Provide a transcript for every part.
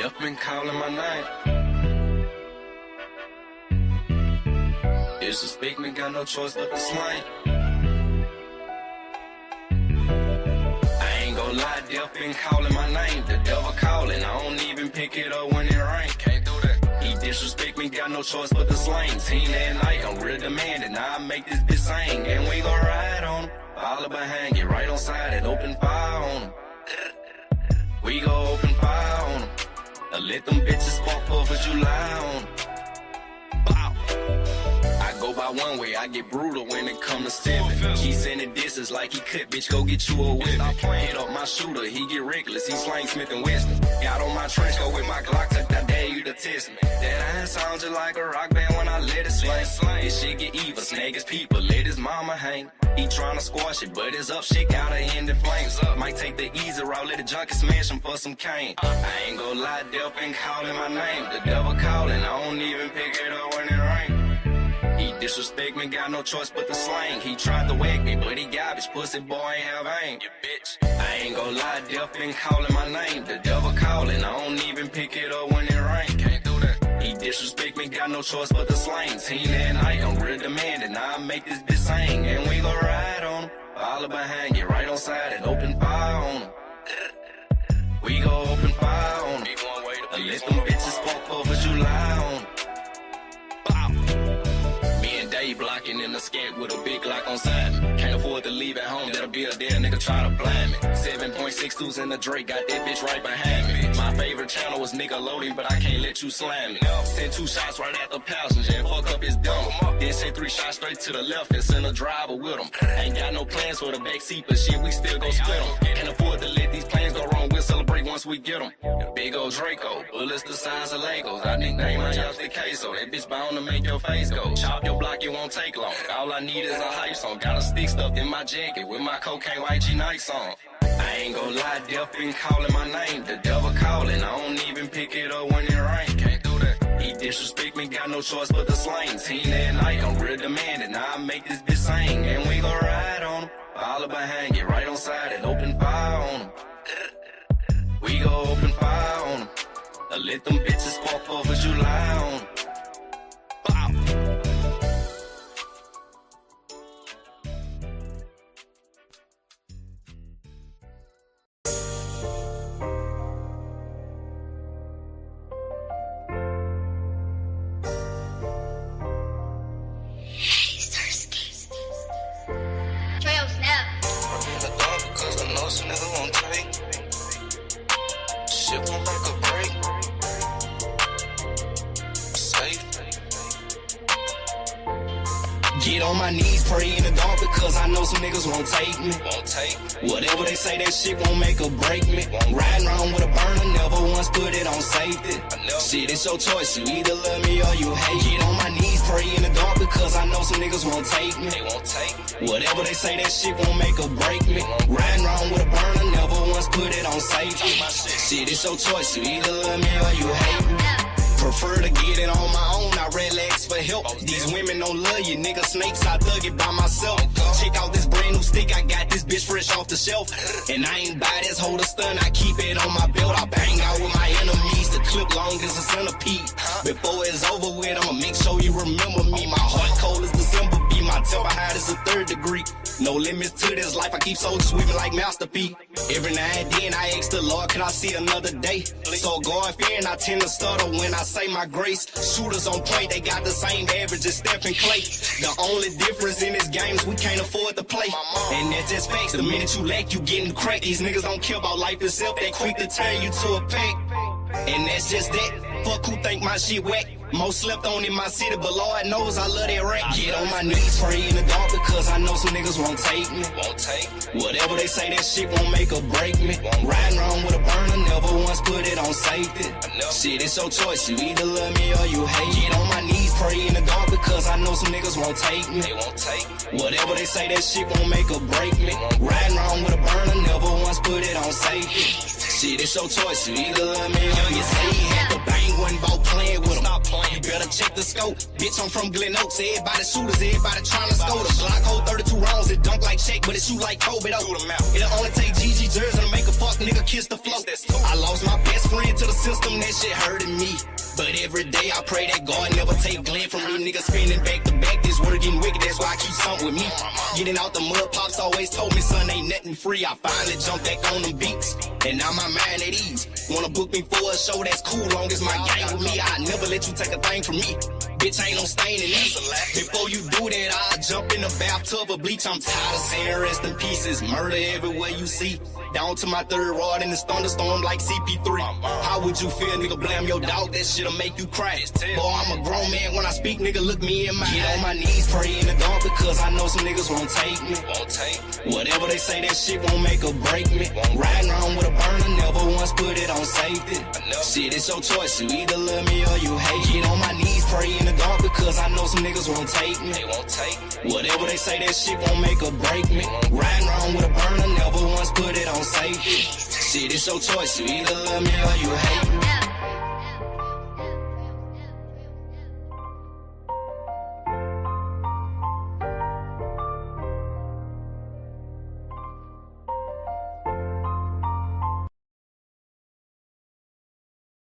death been calling my name. Disrespect me, got no choice but to slang. I ain't gon' lie, death been calling my name. The devil calling, I don't even pick it up when it rain. Can't do that. He disrespect me, got no choice but to slang. 10 at night, I'm real demanding. Now I make this bitch sing, and we gon' ride on him. All behind, get right on side and open fire on him. We gon' open fire on him. Let them bitches spark off as you lie on 'em. Bow. I go by one way, I get brutal when it come to stepping. He sending disses like he could, bitch, go get you a whip. Hit up my shooter, he get reckless, he slang Smith and Wesson. Got on my trench coat with my Glock, I dare you to test me. That iron sound just like a rock band when I let it slang. This shit get evil, snag his people, let his mama hang. He tryna squash it, but it's up shit, gotta end in flames. Might take the easy route, let the junkie smash him for some cane. I ain't gon' lie, death been calling my name. The devil calling, I don't even pick it up when it rain. He disrespect me, got no choice but to slang. He tried to whack me, but he garbage, pussy boy ain't have aim. You bitch. I ain't gon' lie, death been calling my name. The devil calling, I don't even pick it up when it rain. Can't do that. He disrespect me, got no choice but to slang. 10 at night, I'm real demanding. Now I make this bitch sing, and we gon' ride on him. All behind, get right on side and open fire on him. We gon' open fire on him. Let them bitches spark off as you lie on 'em. They blocking in the skank with a big lock on side me. Can't afford to leave at home, that'll be a dead nigga try to blind me. 7.62s in the Drake, got that bitch right behind me. My favorite channel was Nickelodeon, but I can't let you slam me. Send 2 shots right at the passenger and fuck up his dumb. Then send 3 shots straight to the left and send a driver with him. Ain't got no plans for the backseat, but shit, we still gon' split them. Can't afford to let these plans go wrong, we'll celebrate once we get them. Big old Draco, bullets the size of Legos. I nickname my Yopstick Queso, that bitch bound to make your face go. Chop your block, it won't take long. All I need is a hype song. Got a stick stuffed in my jacket with my cocaine YG Nights on. I ain't gon' lie, death been calling my name. The devil calling, I don't even pick it up when it rain. Can't do that. He disrespect me, got no choice but to slang. 10 at night, I'm real demanding. Now I make this bitch sing, and we gon' ride on him. All behind, get right on side and open fire on him. We gon' open fire on him. Let them bitches spark off as you lie on 'em. Get on my knees, pray in the dark because I know some niggas won't take me. Whatever they say, that shit won't make or break me. Riding around with a burner, never once put it on safety. Shit, it's your choice, you either love me or you hate. Get on my knees, pray in the dark because I know some niggas won't take me. Whatever they say, that shit won't make or break me. Riding around with a burner, never once put it on safety. Shit, it's your choice, you either love me or you hate me. Prefer to get it on my own, I relax for help. These women don't love you, nigga snakes, I dug it by myself. Check out this brand new stick, I got this bitch fresh off the shelf. And I ain't buy this holder stun, I keep it on my belt. I bang out with my enemies, the clip long as a centipede. Before it's over with, I'ma make sure you remember me. My heart cold as December be, my temper hot as a 3rd degree. No limits to this life, I keep soldiers sweeping like Master P. Every now and then I ask the Lord, can I see another day? So God fearing, I tend to stutter when I say my grace. Shooters on point, they got the same average as Stephen Clay. The only difference in this game is we can't afford to play. And that's just facts, the minute you lack, you getting cracked. These niggas don't care about life itself, they quick to turn you to a pack. And that's just that, fuck who think my shit whack. Most slept on in my city, but Lord knows I love that rap. Get on my knees, pray in the dark because I know some niggas won't take me. Whatever they say, that shit won't make or break me. Riding around with a burner, never once put it on safety. Shit, it's your choice, you either love me or you hate. Get on my knees, pray in the dark because I know some niggas won't take me. Whatever they say, that shit won't make or break me. Riding around with a burner, never once put it on safety. Shit, it's your choice, you either love me or you say he had the bang, wasn't about playing with him. You better check the scope. Bitch, I'm from Glen Oaks. Everybody shooters, everybody trying to score. The Glock hold 32 rounds. It dunk like Shaq, but it shoot like Kobe. It'll only take GG jersey to make a fuck nigga kiss the flow. I lost my best friend to the system. That shit hurting me. But every day I pray that God never take Glenn from me. Niggas spinning back to back. This word getting wicked. That's why I keep something with me. Getting out the mud, pops always told me, son, ain't nothing free. I finally jumped back on them beats, and now my mind at ease. Wanna book me for a show that's cool, long as my gang with me. I never let you take a thing from me. Bitch, ain't no stain in these. Before you do that, I'll jump in the bathtub of bleach. I'm tired of saying rest in pieces. Murder everywhere you see. Down to my third rod in this thunderstorm like CP3. How would you feel, nigga? Blame your dog, that shit'll make you cry. Boy, I'm a grown man when I speak, nigga, look me in my eye. Get on my knees, pray in the dark, because I know some niggas won't take me. Whatever they say, that shit won't make or break me. Riding around with a burner, never once put it on safety. Shit, it's your choice, you either love me or you hate. Get on my knees, pray in the dark, because I know some niggas won't take me. Whatever they say, that shit won't make or break me. Riding around with a burner, never once put it on safety. Shit, it's your choice, you either love me or you hate me.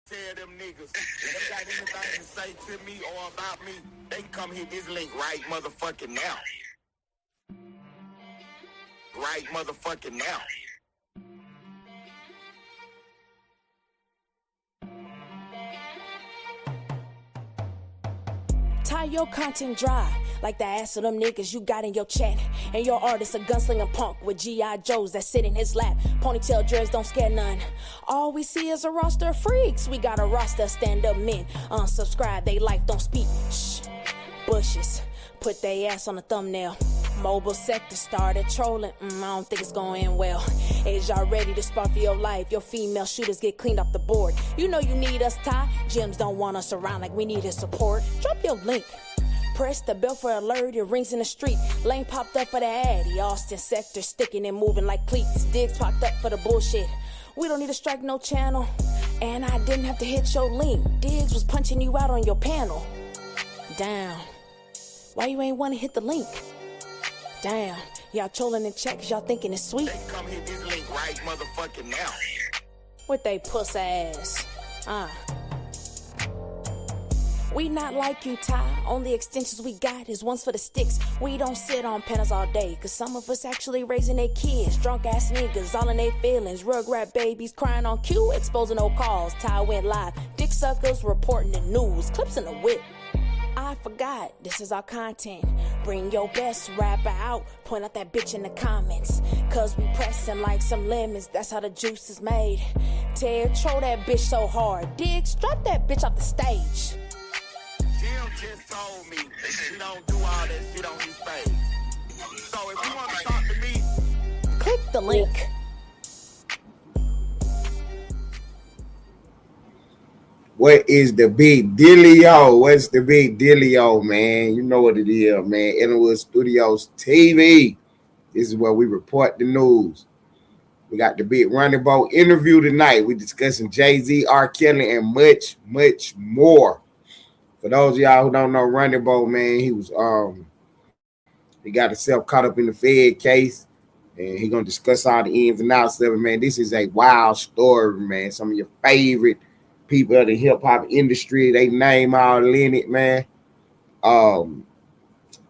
Tell them niggas, if they got anything to say to me or about me, they can come hit this link right motherfucking now. Right motherfucking now. Tie your content dry, like the ass of them niggas you got in your chat. And your artist a gunslinger punk with G.I. Joes that sit in his lap. Ponytail dreads don't scare none. All we see is a roster of freaks. We got a roster of stand-up men. Unsubscribe, they life don't speak. Shh, bushes, put they ass on the thumbnail. Mobile sector started trolling, I don't think it's going in well. Is y'all ready to spar for your life? Your female shooters get cleaned off the board. You know you need us, Ty. Gyms don't want us around like we need his support. Drop your link. Press the bell for alert, it rings in the street. Lane popped up for the addy. Austin sector sticking and moving like cleats. Diggs popped up for the bullshit. We don't need to strike no channel. And I didn't have to hit your link. Diggs was punching you out on your panel. Damn. Why you ain't want to hit the link? Damn, y'all trolling in chat cause y'all thinking it's sweet. They come hit this link right motherfucking now. With they puss ass. We not like you, Ty. Only extensions we got is ones for the sticks. We don't sit on panels all day, cause some of us actually raising their kids. Drunk ass niggas, all in their feelings. Rugrat babies crying on cue, exposing no calls. Ty went live. Dick suckers reporting the news. Clips in the whip. I forgot, this is our content. Bring your best rapper out, point out that bitch in the comments. Cause we pressing like some lemons, that's how the juice is made. Ted, throw that bitch so hard. Diggs, drop that bitch off the stage. Jim just told me she don't do all that shit on his page. So if you want to talk to me, click the link. What is the big dealio? What's the big dealio, man? You know what it is, man. Inwood Studios TV. This is where we report the news. We got the big Ronnie Bo interview tonight. We're discussing Jay-Z, R. Kelly, and much, much more. For those of y'all who don't know Ronnie Bo, man, he got himself caught up in the Fed case, and he's gonna discuss all the ins and outs of it, man. This is a wild story, man. Some of your favorite people of the hip-hop industry, they name all in it, man.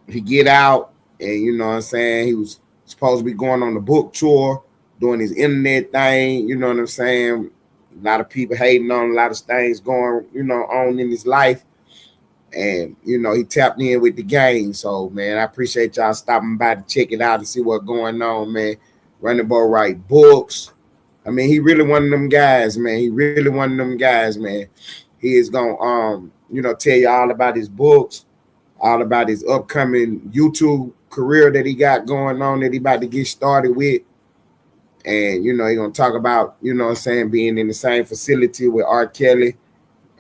He get out, and you know what I'm saying, he was supposed to be going on the book tour, doing his internet thing, you know what I'm saying. A lot of people hating on a lot of things going, you know, on in his life. And, you know, he tapped in with the game. So, man, I appreciate y'all stopping by to check it out and see what's going on, man. Ronnie Bo write books. I mean, he really one of them guys, man. He is gonna you know, tell you all about his books, all about his upcoming YouTube career that he got going on, that he about to get started with. And, you know, he gonna talk about, you know what I'm saying, being in the same facility with R. Kelly.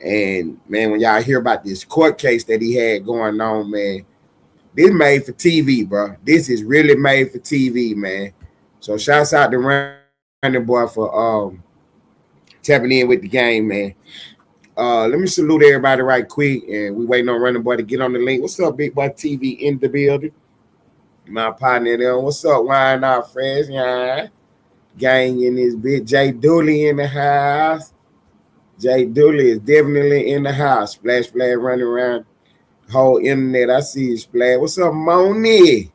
And, man, when y'all hear about this court case that he had going on, man, this made for TV, bro. This is really made for TV, man. So shouts out to Ronnie Boy for tapping in with the game, man. Let me salute everybody right quick, and we waiting on Running Boy to get on the link. What's up, Big Boy TV in the building? My partner there. What's up, wine our friends? Yeah, gang in this bit. Jay Dooley in the house. Jay Dooley is definitely in the house. Splash Flag running around the whole internet. I see you, Splash. What's up, Moni?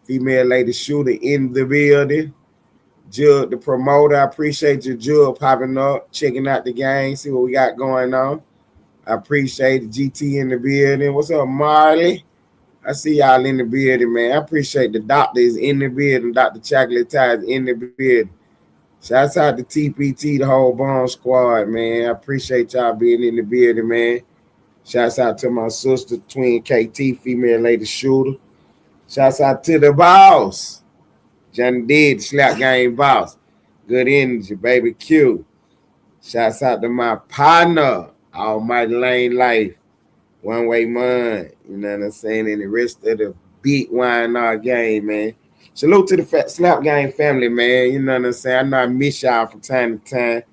Female lady shooter in the building. Jug, the promoter. I appreciate your Jug popping up, checking out the game, see what we got going on. I appreciate the GT in the building. What's up, Marley? I see y'all in the building, man. I appreciate the doctor is in the building. Dr. Chocolate Tie is in the building. Shouts out to TPT, the whole Bone Squad, man. I appreciate y'all being in the building, man. Shouts out to my sister, twin KT, female lady shooter. Shouts out to the boss. Johnny Did, slap game boss. Good energy, baby Q. Shouts out to my partner, Almighty Lane Life. One Way Mun. You know what I'm saying? And the rest of the beat wine our game, man. Salute to the Slap Game family, man. You know what I'm saying? I know I miss y'all from time to time.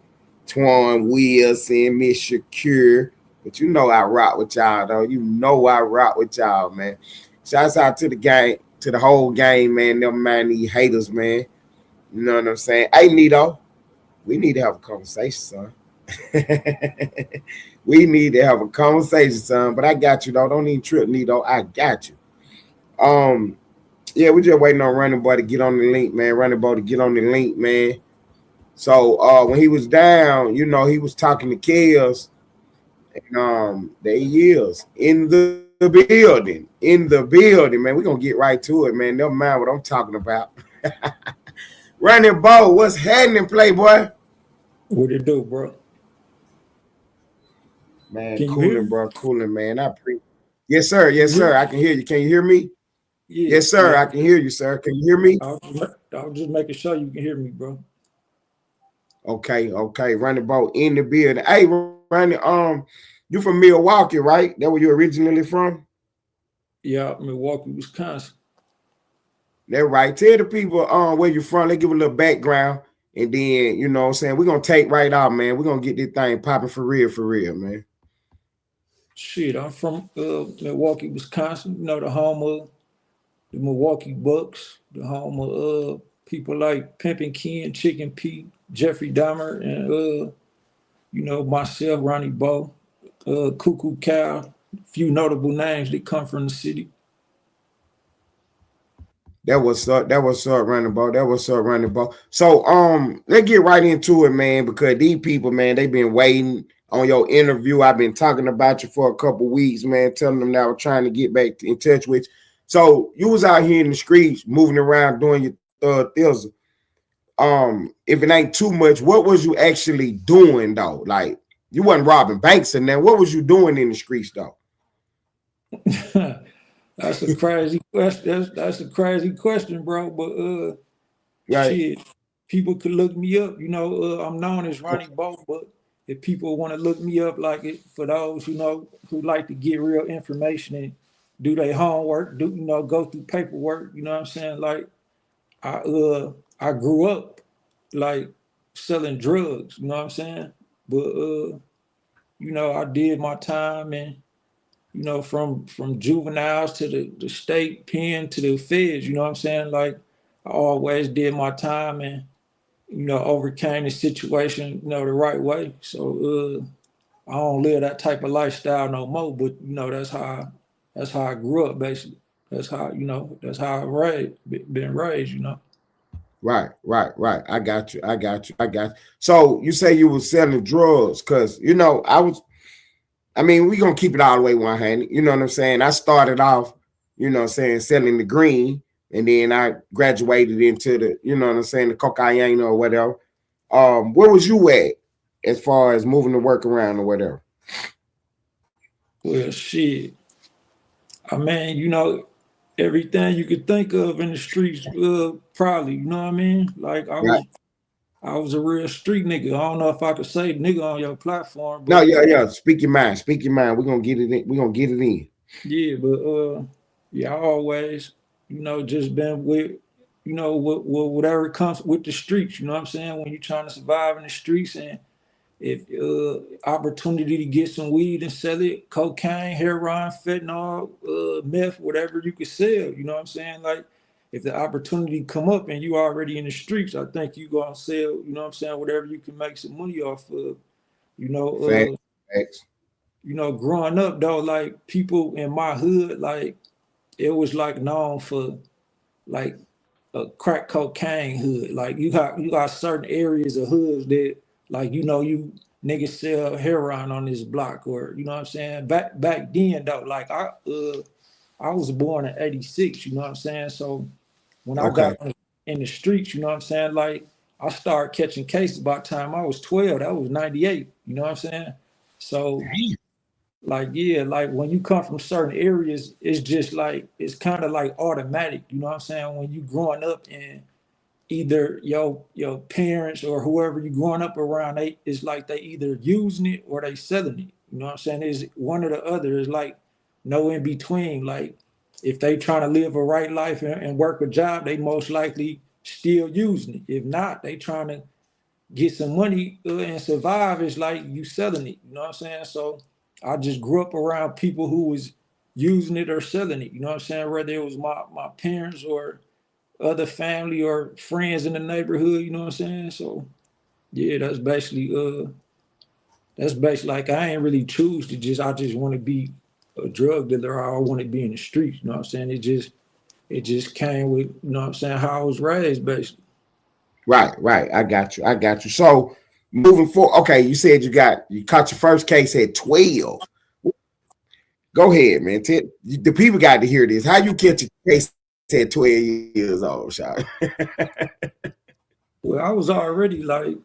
Twan, Wilson, Miss Shakir. But you know I rock with y'all, though. You know I rock with y'all, man. Shouts out to the game, to the whole game, man. Never mind these haters, man. You know what I'm saying? Hey, Nito, we need to have a conversation, son. We need to have a conversation, son. But I got you, though. Don't even trip, Nito. I got you. Yeah, we just waiting on Running Boy to get on the link, man. Running Boy to get on the link, man. So when he was down, you know, he was talking to Kels, and there he is in the building. In the building, man. We're gonna get right to it, man. Never mind what I'm talking about. Running Boy, what's happening, Playboy? What it do, bro? Man, cooling, bro. Cooling, man. Yes, sir. Yes, sir. I can hear you. Can you hear me? Yeah, yes, sir. Yeah. I can hear you, sir. Can you hear me? I was just making sure you can hear me, bro. Okay. Running Boy in the building. Hey, Ronnie, you from Milwaukee, right? That where you originally from? Yeah, Milwaukee, Wisconsin. That's right. Tell the people where you're from. Let's give a little background. And then, you know what I'm saying, we're going to take right out, man. We're going to get this thing popping for real, man. Shit, I'm from Milwaukee, Wisconsin. You know, the home of the Milwaukee Bucks, the home of people like Pimpin' Ken, Chicken Pete, Jeffrey Dahmer, and, you know, myself, Ronnie Bo, Cuckoo Cow, a few notable names that come from the city. That was up, Running Boy. That was up, Running Boy. So let's get right into it, man, because these people, man, they've been waiting on your interview. I've been talking about you for a couple weeks, man, telling them that I was trying to get back in touch with you. So you was out here in the streets, moving around, doing your thizzle. If it ain't too much, what was you actually doing, though? Like, you wasn't robbing banks and then what was you doing in the streets, though? That's a crazy question. That's a crazy question, bro. But shit, people could look me up. You know, I'm known as Ronnie Bo, but if people want to look me up, like it for those, you know, who like to get real information and do their homework, go through paperwork, you know what I'm saying? Like I grew up like selling drugs, you know what I'm saying? But you know, I did my time, and you know, from juveniles to the state pen to the feds, you know what I'm saying? Like I always did my time and, you know, overcame the situation, you know, the right way. So I don't live that type of lifestyle no more, but you know, that's how I grew up basically. That's how I been raised, you know. Right. I got you. So you say you were selling drugs, because, you know, we're going to keep it all the way 100. You know what I'm saying? I started off, you know what I'm saying, selling the green, and then I graduated into the, you know what I'm saying, the cocaine or whatever. Where was you at as far as moving the work around or whatever? Well, shit. I mean, you know, everything you could think of in the streets, probably, you know what I mean? Like I was a real street nigga. I don't know if I could say nigga on your platform, but no, yeah. Speak your mind. We're gonna get it in. Yeah, but yeah, I always, you know, just been with, you know, whatever comes with the streets, you know what I'm saying? When you're trying to survive in the streets and if opportunity to get some weed and sell it, cocaine, heroin, fentanyl, meth, whatever you could sell, you know what I'm saying? Like, if the opportunity come up and you already in the streets, I think you gonna sell, you know what I'm saying, whatever you can make some money off of, you know. Facts. You know, growing up though, like people in my hood, like it was like known for like a crack cocaine hood. Like you got certain areas of hoods that like you niggas sell heroin on this block, or you know what I'm saying. Back then though, like I was born in '86, you know what I'm saying. So when I Okay. got in the streets, you know what I'm saying, like I started catching cases by the time I was 12. That was '98, you know what I'm saying. So like, yeah, like when you come from certain areas, it's just like it's kind of like automatic, you know what I'm saying? When you growing up and either your parents or whoever you growing up around, it's like they either using it or they selling it. You know what I'm saying? Is one or the other. Is like no in between. Like if they trying to live a right life and work a job, they most likely still using it. If not, they trying to get some money and survive. It's like you selling it. You know what I'm saying? So I just grew up around people who was using it or selling it. You know what I'm saying? Whether it was my parents or other family or friends in the neighborhood, you know what I'm saying? So yeah, that's basically like I ain't really choose to I just want to be a drug dealer or I want to be in the streets, you know what I'm saying? It just came with, you know what I'm saying, how I was raised basically. Right. I got you. So moving forward, okay, you said you caught your first case at 12. Go ahead, man. The people got to hear this. How you catch a case at 12 years old, Sean? Well, I was already like,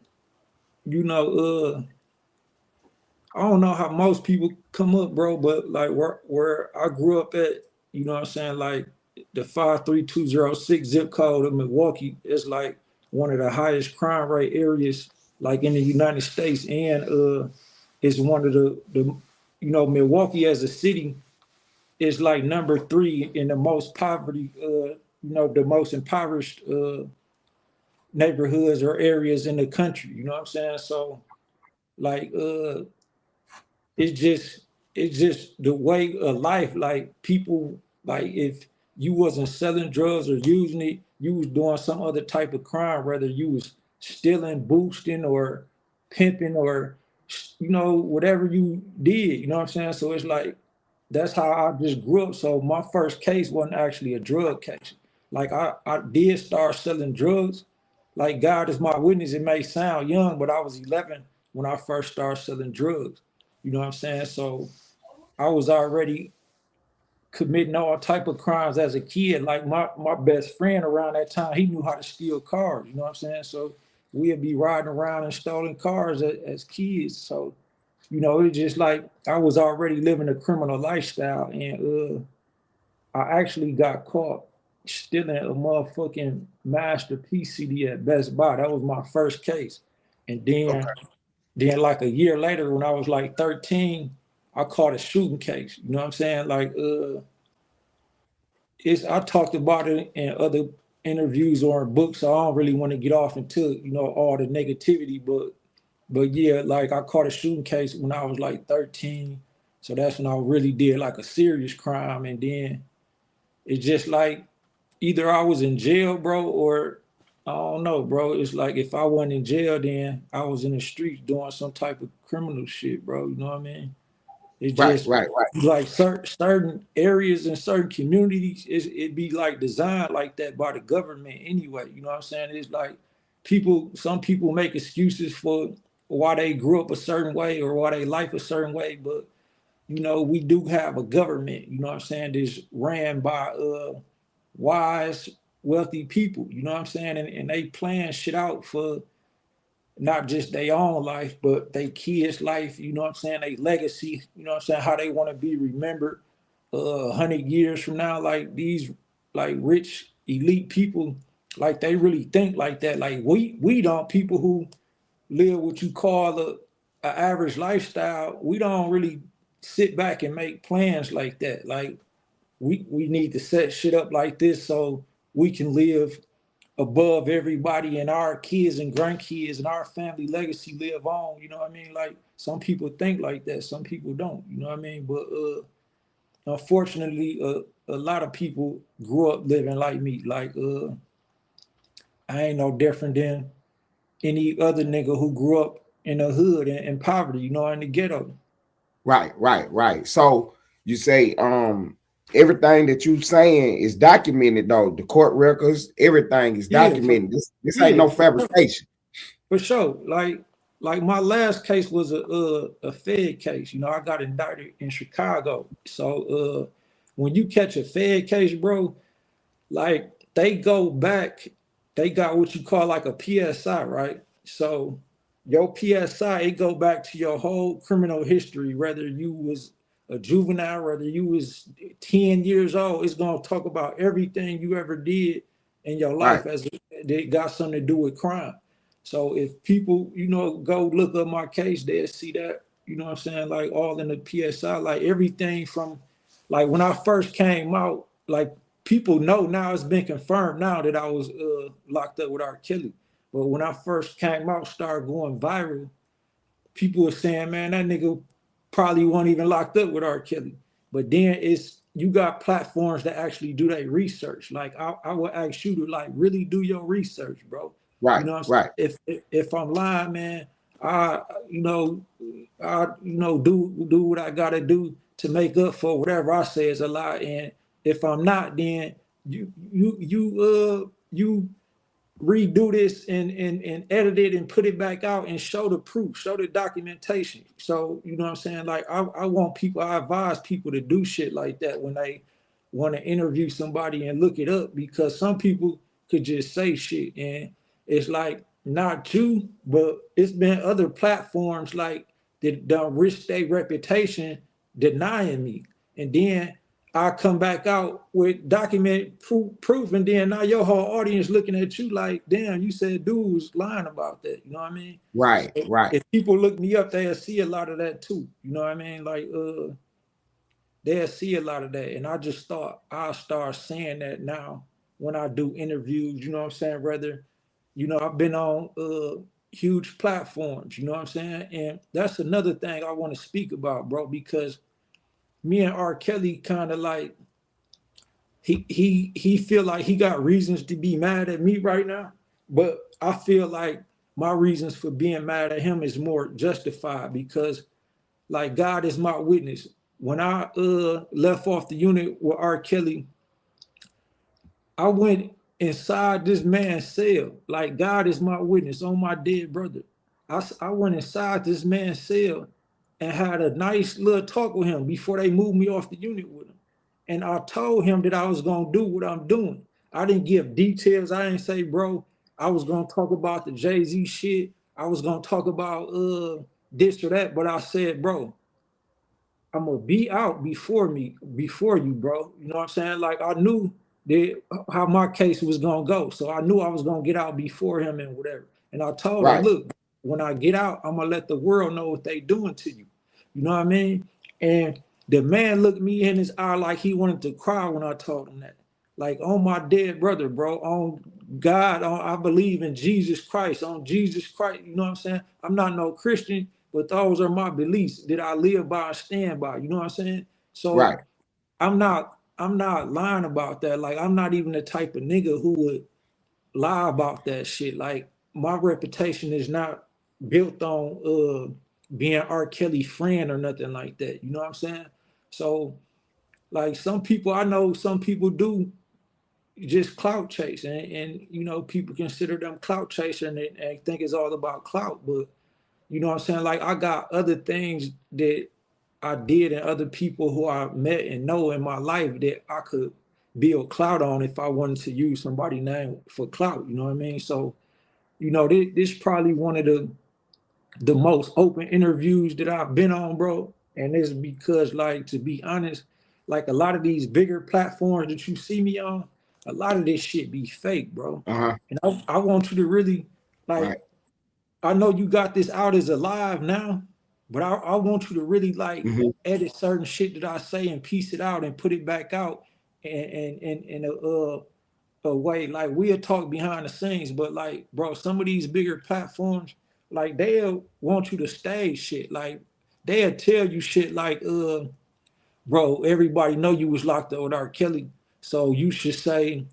you know, I don't know how most people come up, bro, but like where I grew up at, you know what I'm saying, like the 53206 zip code of Milwaukee is like one of the highest crime rate areas like in the United States, and it's one of the you know, Milwaukee as a city is like number 3 in the most poverty, you know, the most impoverished neighborhoods or areas in the country. You know what I'm saying? So like it's just the way of life. Like people, like if you wasn't selling drugs or using it, you was doing some other type of crime, whether you was stealing, boosting, or pimping, or you know, whatever you did, you know what I'm saying? So it's like that's how I just grew up. So my first case wasn't actually a drug case. Like I did start selling drugs. Like God is my witness, it may sound young, but I was 11 when I first started selling drugs. You know what I'm saying? So I was already committing all type of crimes as a kid. Like my best friend around that time, he knew how to steal cars. You know what I'm saying? So we'd be riding around and stealing cars as kids. So you know, it's just like I was already living a criminal lifestyle, and I actually got caught stealing a motherfucking Masterpiece CD at Best Buy. That was my first case, and then Okay. then like a year later, when I was like 13, I caught a shooting case. You know what I'm saying? Like it's I talked about it in other interviews or in books, so I don't really want to get off into, you know, all the negativity, but yeah, like I caught a shooting case when I was like 13. So that's when I really did like a serious crime. And then it's just like either I was in jail, bro, or I don't know, bro. It's like if I wasn't in jail, then I was in the streets doing some type of criminal shit, bro. You know what I mean? It's just Right. like certain areas and certain communities, it be like designed like that by the government anyway. You know what I'm saying? It's like some people make excuses for why they grew up a certain way or why they life a certain way, but you know, we do have a government, you know what I'm saying, that's ran by wise, wealthy people, you know what I'm saying? And they plan shit out for not just their own life, but their kids' life, you know what I'm saying, their legacy, you know what I'm saying, how they want to be remembered 100 years from now. Like these like rich elite people, like they really think like that. Like we don't, people who live what you call a average lifestyle, we don't really sit back and make plans like that. Like we need to set shit up like this so we can live above everybody, and our kids and grandkids and our family legacy live on. You know what I mean? Like some people think like that, some people don't. You know what I mean? But unfortunately, a lot of people grew up living like me. Like I ain't no different than any other nigga who grew up in the hood and in poverty. You know, in the ghetto. Right. So you say everything that you saying is documented though. The court records, everything is documented. This ain't no fabrication. For sure. Like my last case was a Fed case. You know, I got indicted in Chicago. So when you catch a Fed case, bro, like they go back, they got what you call like a PSI, right? So your PSI, it go back to your whole criminal history, whether you was a juvenile, whether you was 10 years old, it's gonna talk about everything you ever did in your life as it got something to do with crime. So if people, you know, go look up my case, they'll see that, you know what I'm saying, like all in the PSI, like everything from like when I first came out, like people know now, it's been confirmed now that I was locked up with R. Kelly. But when I first came out, started going viral, people were saying, man, that nigga probably wasn't even locked up with R. Kelly. But then you got platforms that actually do their research. Like I would ask you to like really do your research, bro. You know what I'm saying? If I'm lying, man, I do what I gotta do to make up for whatever I say is a lie. And if I'm not, then you redo this and edit it and put it back out and show the proof, show the documentation. So, you know what I'm saying? Like I want people, I advise people to do shit like that when they want to interview somebody and look it up, because some people could just say shit and it's like not you, but it's been other platforms like that don't risk their reputation denying me. And then I come back out with document proof, and then now your whole audience looking at you like, damn, you said dude was lying about that. You know what I mean? Right. If people look me up, they'll see a lot of that too. You know what I mean? Like they'll see a lot of that. And I just thought I'll start saying that now when I do interviews, you know what I'm saying? Rather, you know, I've been on huge platforms, you know what I'm saying? And that's another thing I want to speak about, bro, because me and R. Kelly kind of like, he feel like he got reasons to be mad at me right now, but I feel like my reasons for being mad at him is more justified because like God is my witness. When I left off the unit with R. Kelly, I went inside this man's cell. Like God is my witness on my dead brother. I went inside this man's cell and had a nice little talk with him before they moved me off the unit with him. And I told him that I was gonna do what I'm doing. I didn't give details. I didn't say, bro, I was gonna talk about the Jay-Z shit. I was gonna talk about this or that, but I said, bro, I'm gonna be out before you, bro. You know what I'm saying? Like I knew that how my case was gonna go. So I knew I was gonna get out before him and whatever. And I told him, look, when I get out, I'm gonna let the world know what they doing to you. You know what I mean? And the man looked me in his eye like he wanted to cry when I told him that. Like on my dead brother, bro, on God, I believe in Jesus Christ, on Jesus Christ. You know what I'm saying? I'm not no Christian, but those are my beliefs that I live by and stand by. You know what I'm saying? So I'm not lying about that. Like I'm not even the type of nigga who would lie about that shit. Like my reputation is not built on being R. Kelly friend or nothing like that. You know what I'm saying? So like some people, I know some people do just clout chase and you know, people consider them clout chasing and think it's all about clout, but you know what I'm saying? Like I got other things that I did and other people who I met and know in my life that I could build clout on if I wanted to use somebody's name for clout, you know what I mean? So, you know, this probably one of the most open interviews that I've been on, bro. And it's because, like, to be honest, like a lot of these bigger platforms that you see me on, a lot of this shit be fake, bro. And I want you to really, like, I know you got this out as a live now, but I want you to really like edit certain shit that I say and piece it out and put it back out and a way, like we'll talk behind the scenes, but like, bro, some of these bigger platforms, like they'll want you to stage shit. Like they'll tell you shit like, bro, everybody know you was locked up with R. Kelly. So you should say,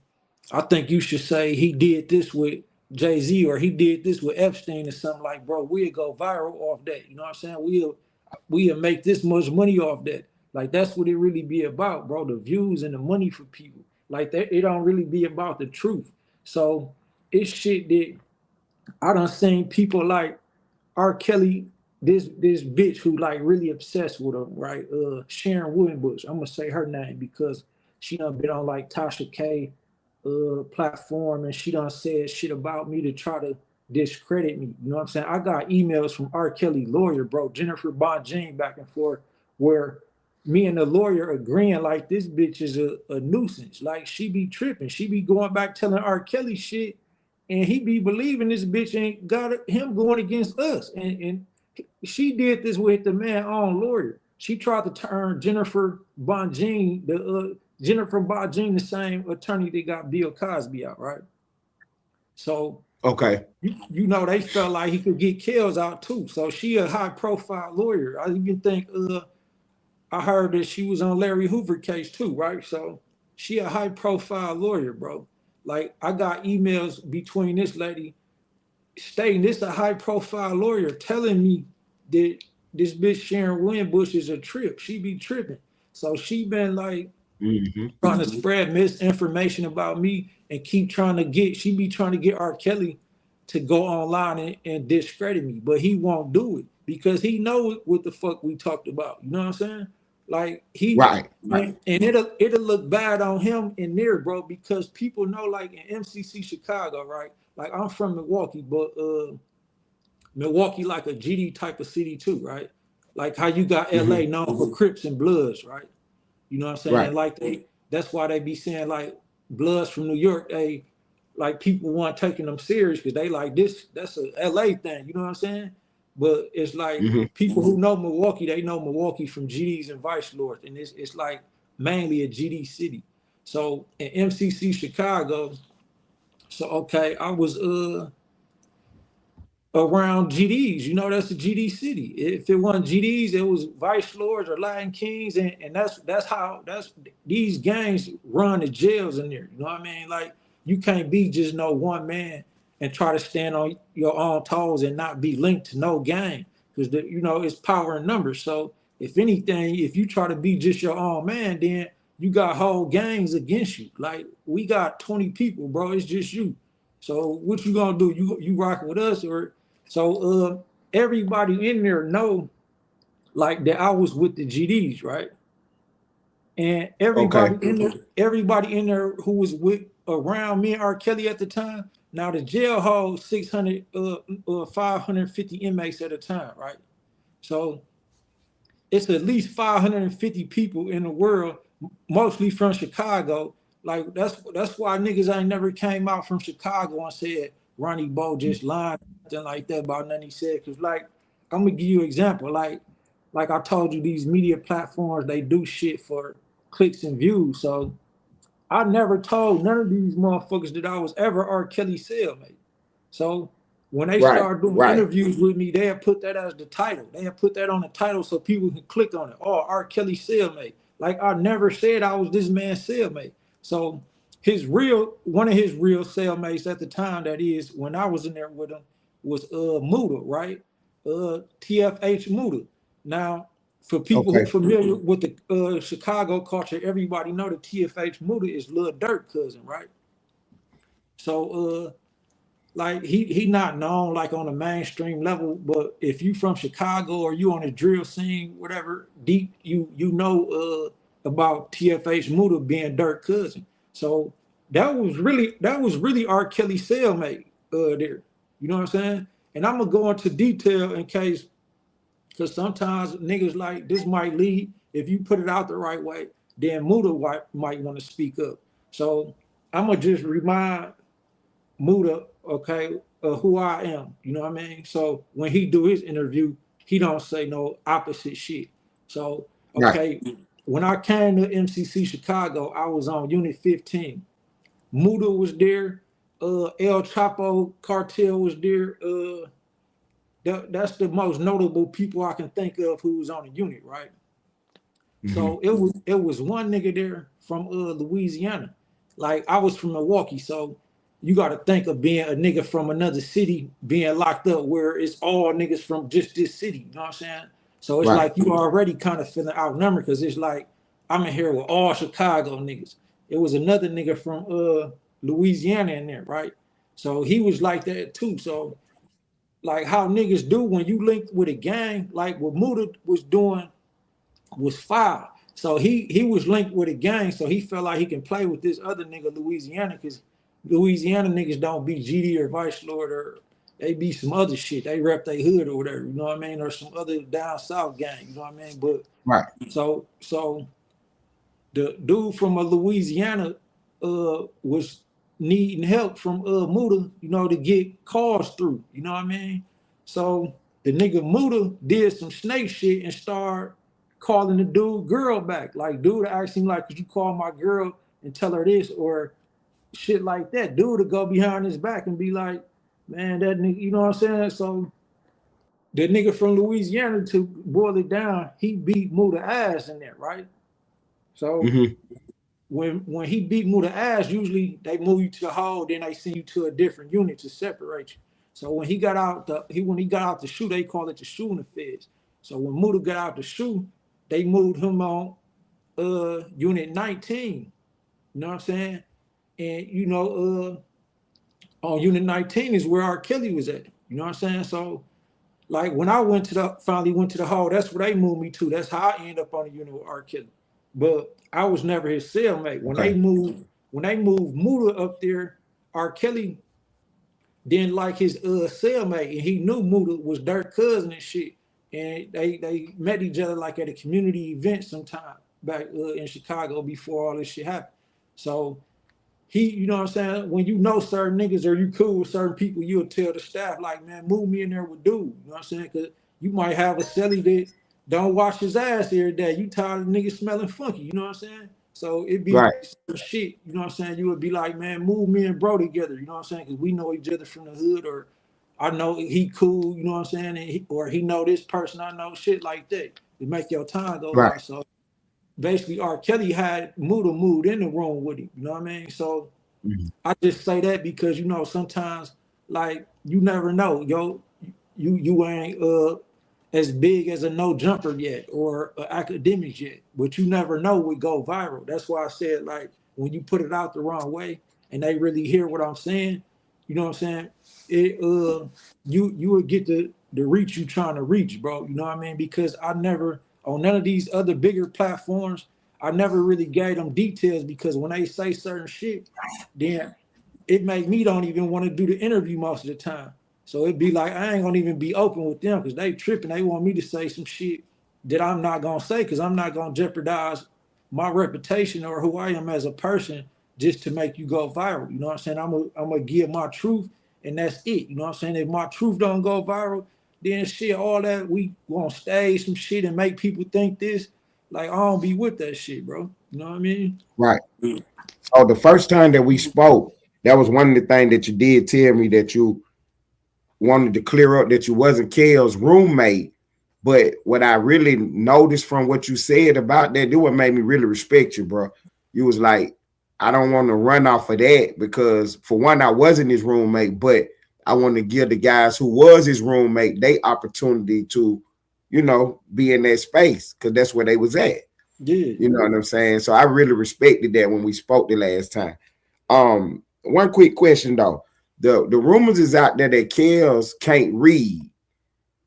I think you should say he did this with Jay-Z or he did this with Epstein or something. Like, bro, we'll go viral off that. You know what I'm saying? We'll make this much money off that. Like that's what it really be about, bro. The views and the money for people. Like that, it don't really be about the truth. So it's shit that I done seen people like R. Kelly, this bitch who like really obsessed with him, right? Sharon Williams. I'm gonna say her name because she done been on like Tasha K platform and she done said shit about me to try to discredit me. You know what I'm saying? I got emails from R. Kelly lawyer, bro, Jennifer Bonjean back and forth, where me and the lawyer agreeing like this bitch is a nuisance. Like she be tripping. She be going back telling R. Kelly shit and he be believing this bitch ain't got him going against us. And she did this with the man own lawyer. She tried to turn Jennifer Bonjean, the same attorney that got Bill Cosby out, right? So okay, you know they felt like he could get kills out too. So she a high profile lawyer. I even think I heard that she was on Larry Hoover case too, right? So she a high profile lawyer, bro. Like I got emails between this lady stating this a high profile lawyer telling me that this bitch Sharon Williams is a trip. She be tripping. So she been like trying to spread misinformation about me and keep trying to get R. Kelly to go online and discredit me, but he won't do it because he knows what the fuck we talked about. You know what I'm saying? Like right. And it'll look bad on him in there, bro, because people know like in MCC Chicago, right? Like I'm from Milwaukee, but Milwaukee like a GD type of city too, right? Like how you got LA known for Crips and Bloods, right? You know what I'm saying? Right. And like that's why they be saying like Bloods from New York, they like people weren't taking them serious because they like that's a LA thing, you know what I'm saying? But it's like people who know Milwaukee, they know Milwaukee from GDs and Vice Lords, and it's like mainly a GD city. So in MCC Chicago, so okay, I was around GDs. You know, that's a GD city. If it wasn't GDs, it was Vice Lords or Latin Kings, and that's how these gangs run the jails in there. You know what I mean? Like you can't be just no one man and try to stand on your own toes and not be linked to no gang because it's power in numbers. So if anything, if you try to be just your own man, then you got whole gangs against you. Like we got 20 people, bro. It's just you. So what you gonna do? You rocking with us or? So everybody in there know like that I was with the GDs, right? And everybody in there who was with around me and R. Kelly at the time. Now the jail holds 550 inmates at a time, right? So it's at least 550 people in the world, mostly from Chicago. Like that's why niggas ain't never came out from Chicago and said Ronnie Bo just lied, nothing like that about nothing he said. Cause like I'm gonna give you an example. Like I told you, these media platforms they do shit for clicks and views. So I never told none of these motherfuckers that I was ever R. Kelly cellmate. So when they start doing interviews with me, they'll put that as the title. They'll put that on the title so people can click on it. Oh, R. Kelly cellmate. Like I never said I was this man's cellmate. So one of his real cellmates at the time, that is, when I was in there with him, was Muda, right? TFH Muda. Now, for people who are familiar with the Chicago culture, everybody know that TFH Muda is Lil Durk cousin, right? So like he not known like on a mainstream level, but if you from Chicago or you on a drill scene, whatever, deep you know about TFH Muda being Durk cousin. So that was really R. Kelly cellmate there. You know what I'm saying? And I'm gonna go into detail in case, because sometimes niggas like this might lead, if you put it out the right way, then Muda might want to speak up. So I'm gonna just remind Muda, okay, who I am. You know what I mean? So when he do his interview, he don't say no opposite shit. So okay, when I came to MCC Chicago, I was on Unit 15. Muda was there. El Chapo cartel was there. That's the most notable people I can think of who was on the unit, right? So it was one nigga there from Louisiana. Like I was from Milwaukee, so you got to think of being a nigga from another city being locked up where it's all niggas from just this city. You know what I'm saying? So it's like you already kind of feeling outnumbered because it's like I'm in here with all Chicago niggas. It was another nigga from Louisiana in there, right? So he was like that too. So like how niggas do when you link with a gang, like what Muda was doing was foul. So he was linked with a gang, so he felt like he can play with this other nigga Louisiana, because Louisiana niggas don't be GD or Vice Lord, or they be some other shit. They rep their hood or whatever, you know what I mean, or some other down south gang, you know what I mean. But so the dude from Louisiana was needing help from Muda, you know, to get cars through, you know what I mean. So the nigga Muda did some snake shit and started calling the dude girl back. Like, dude asked him, like, could you call my girl and tell her this or shit like that. Dude to go behind his back and be like, man, that nigga, you know what I'm saying? So the nigga from Louisiana, to boil it down, he beat Muda ass in there, right? So when he beat Muda ass, usually they move you to the hall, then they send you to a different unit to separate you. So when he got out the shoe, they call it the shoe in the feds. So when Muda got out the shoe, they moved him on unit 19. You know what I'm saying? And you know, on unit 19 is where R. Kelly was at. You know what I'm saying? So like when I finally went to the hall, that's where they moved me to. That's how I ended up on the unit with R. Kelly. But I was never his cellmate. When they moved Muda up there, R. Kelly didn't like his cellmate, and he knew Muda was Dirk's cousin and shit. And they met each other like at a community event sometime back in Chicago before all this shit happened. So he, you know what I'm saying, when you know certain niggas or you cool with certain people, you'll tell the staff, like, man, move me in there with dude. You know what I'm saying? Because you might have a celly that don't wash his ass every day. You tired of niggas smelling funky, you know what I'm saying? So it'd be shit, you know what I'm saying? You would be like, man, move me and bro together, you know what I'm saying? Because we know each other from the hood, or I know he cool, you know what I'm saying? And or he know this person, I know, shit like that. To make your time go by. So basically, R. Kelly had Muda moved in the room with him, you know what I mean? So I just say that because, you know, sometimes, like, you never know, yo, you ain't as big as a no jumper yet or academics yet, but you never know what go viral. That's why I said, like, when you put it out the wrong way and they really hear what I'm saying, you know what I'm saying? It you would get the reach you trying to reach, bro. You know what I mean? Because I never, on none of these other bigger platforms, I never really gave them details, because when they say certain shit, then it make me don't even want to do the interview most of the time. So it'd be like, I ain't gonna even be open with them because they tripping. They want me to say some shit that I'm not gonna say, because I'm not gonna jeopardize my reputation or who I am as a person just to make you go viral. You know what I'm saying? I'm gonna give my truth, and that's it. You know what I'm saying? If my truth don't go viral, then shit, all that we gonna stage some shit and make people think this. Like, I don't be with that shit, bro. You know what I mean? Right. So the first time that we spoke, that was one of the things that you did tell me, that you wanted to clear up that you wasn't Kel's roommate. But what I really noticed from what you said about that, what made me really respect you, bro. You was like, I don't want to run off of that, because for one, I wasn't his roommate, but I want to give the guys who was his roommate they opportunity to, you know, be in that space, because that's where they was at. Yeah. You know what I'm saying? So I really respected that when we spoke the last time. One quick question though. The rumors is out there that Kells can't read.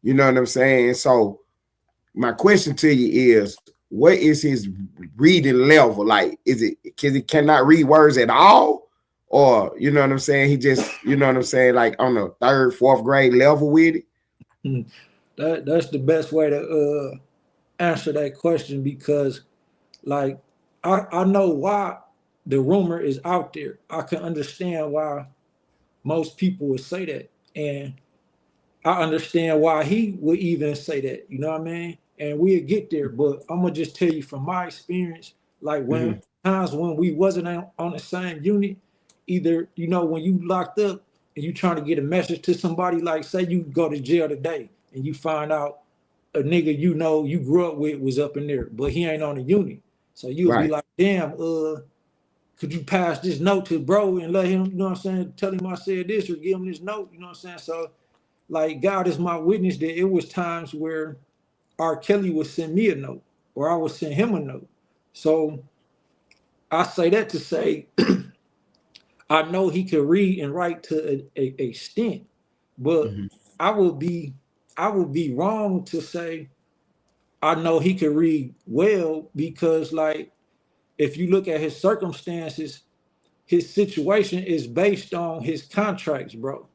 You know what I'm saying? So my question to you is, what is his reading level? Like, is it because he cannot read words at all? Or, you know what I'm saying, he just, you know what I'm saying, like on the 3rd, 4th grade level with it? That's the best way to answer that question, because like I know why the rumor is out there. I can understand why most people would say that, and I understand why he would even say that, you know what I mean? And we'll get there, but I'm gonna just tell you from my experience, like when times when we wasn't on the same unit, either, you know, when you locked up and you trying to get a message to somebody, like say you go to jail today and you find out a nigga you know you grew up with was up in there, but he ain't on the unit. So you'll be like, damn, could you pass this note to bro and let him, you know what I'm saying, tell him I said this or give him this note, you know what I'm saying? So like God is my witness that it was times where R. Kelly would send me a note or I would send him a note. So I say that to say I know he could read and write to a extent, but I would be wrong to say I know he could read well, because like if you look at his circumstances, his situation is based on his contracts, bro.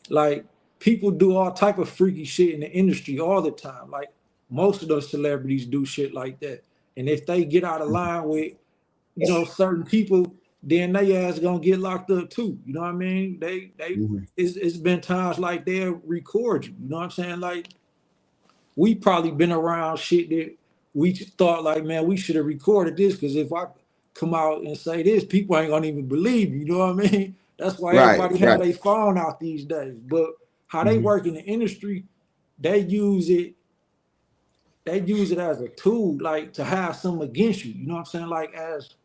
Like people do all type of freaky shit in the industry all the time. Like most of those celebrities do shit like that. And if they get out of line with, you know, certain people, then they ass gonna get locked up too. You know what I mean? It's been times like they'll record you. You know what I'm saying? Like we probably been around shit that we thought like, man, we should have recorded this, because if I come out and say this, people ain't gonna even believe you. You know what I mean? That's why everybody have their phone out these days. But how they work in the industry, they use it as a tool, like to have something against you. You know what I'm saying? Like as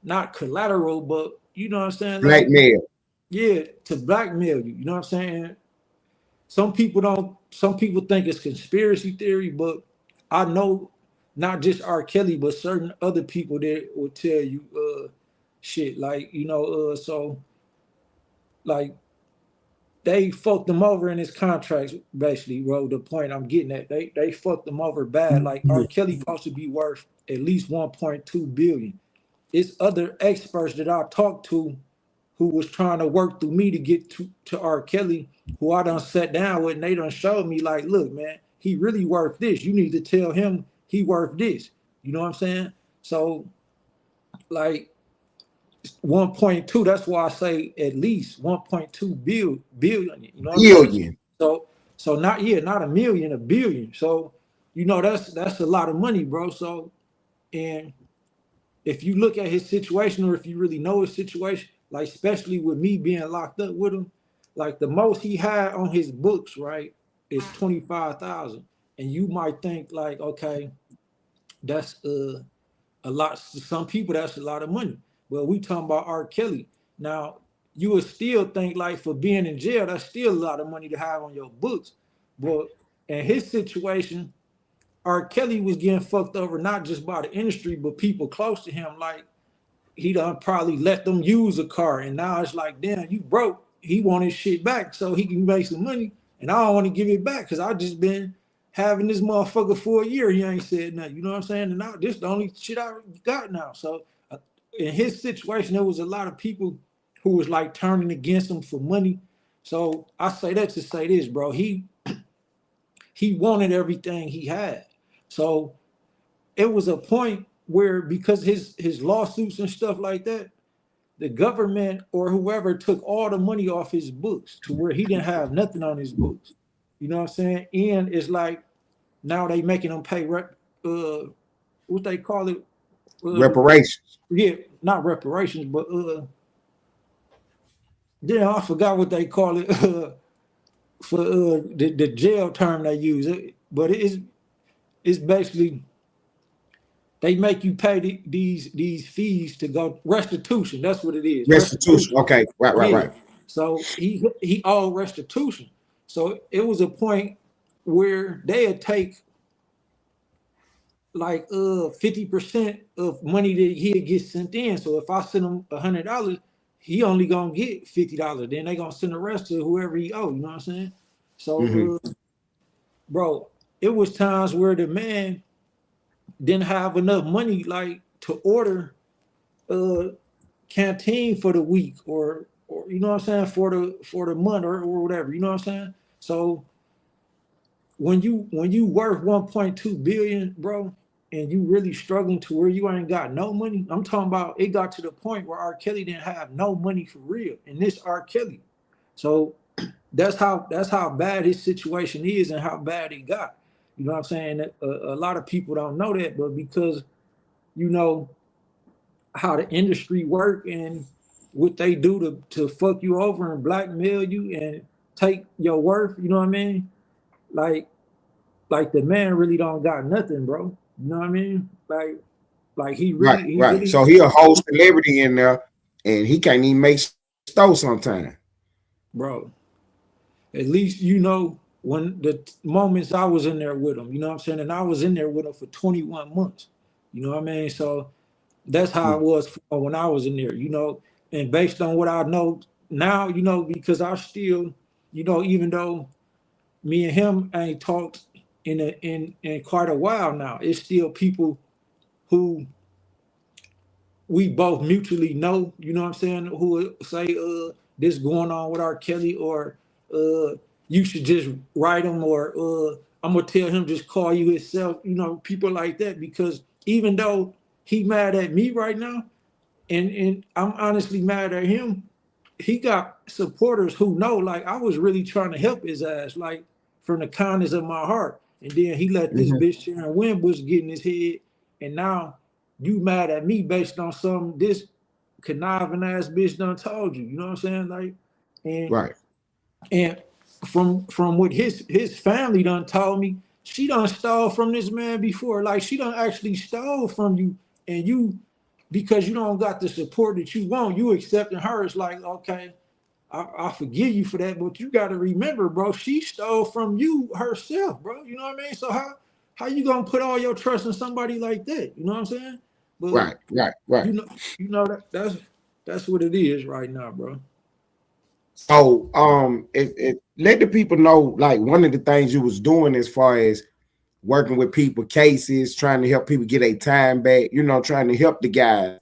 not collateral, but you know what I'm saying? Like, blackmail. Yeah, to blackmail you. You know what I'm saying? Some people think it's conspiracy theory, but I know not just R. Kelly, but certain other people that will tell you shit. Like, you know, so like they fucked them over in his contracts, basically, bro. The point I'm getting at. They fucked them over bad. Like R. Kelly supposed to be worth at least 1.2 billion. It's other experts that I talked to who was trying to work through me to get to R. Kelly, who I done sat down with, and they done showed me like, look, man, he really worth this. You need to tell him he worth this. You know what I'm saying? So like 1.2, that's why I say at least 1.2 billion. You know what I'm saying? So not a million, a billion. So, you know, that's a lot of money, bro. So, and if you look at his situation, or if you really know his situation, like especially with me being locked up with him, like the most he had on his books, right, is 25,000. And you might think like, okay, that's a lot. To some people, that's a lot of money. But we talking about R. Kelly. Now, you would still think like for being in jail, that's still a lot of money to have on your books. But in his situation, R. Kelly was getting fucked over not just by the industry, but people close to him. Like he done probably let them use a car, and now it's like, damn, you broke. He want his shit back so he can make some money, and I don't want to give it back because I just been having this motherfucker for a year. He ain't said nothing. You know what I'm saying? And now this the only shit I got now. So in his situation, there was a lot of people who was like turning against him for money. So I say that to say this, bro. He wanted everything he had. So it was a point where, because his lawsuits and stuff like that, the government or whoever took all the money off his books to where he didn't have nothing on his books. You know what I'm saying? And it's like now they making him pay what they call it? Reparations. Yeah, not reparations, but I forgot what they call it for the jail term they use. But it's basically they make you pay these fees to go restitution. That's what it is. Restitution. Okay. Right. So he owed restitution. So it was a point where they'd take like 50% of money that he'd get sent in. So if I send him $100, he only gonna get $50. Then they gonna send the rest to whoever he owe. You know what I'm saying? So bro, it was times where the man didn't have enough money like to order canteen for the week or you know what I'm saying, for the month or whatever, you know what I'm saying? So when you worth 1.2 billion, bro, and you really struggling to where you ain't got no money, I'm talking about it got to the point where R. Kelly didn't have no money for real, and this R. Kelly. So that's how bad his situation is and how bad it got. You know what I'm saying? A lot of people don't know that, but because you know how the industry work and what they do to fuck you over and blackmail you and take your worth, you know what I mean? Like the man really don't got nothing, bro. You know what I mean? Like he Right. really, So he a whole celebrity in there, and he can't even make stove sometimes. bro. At least you know when the moments I was in there with him, you know what I'm saying? And I was in there with him for 21 months. You know what I mean? So that's how it was when I was in there, you know. And based on what I know now, you know, because I still, you know, even though me and him ain't talked in quite a while now, it's still people who we both mutually know, you know what I'm saying, who would say this going on with R. Kelly, or you should just write him, or I'm gonna tell him just call you himself, you know, people like that. Because even though he mad at me right now, and I'm honestly mad at him, he got supporters who know, like, I was really trying to help his ass, like, from the kindness of my heart. And then he let this bitch Sharon Winbush get in his head, and now you mad at me based on some this conniving ass bitch done told you. You know what I'm saying? Like, and Right. and from what his family done told me, she done stole from this man before. Like, she done actually stole from you, and you, because you don't got the support that you want, you accepting her. It's like, okay, I forgive you for that, but you got to remember, bro, she stole from you herself, bro. You know what I mean? So how you gonna put all your trust in somebody like that? You know what I'm saying? But Right. you know that's what it is right now, bro. So it let the people know, like, one of the things you was doing as far as working with people cases, trying to help people get their time back, you know, trying to help the guys.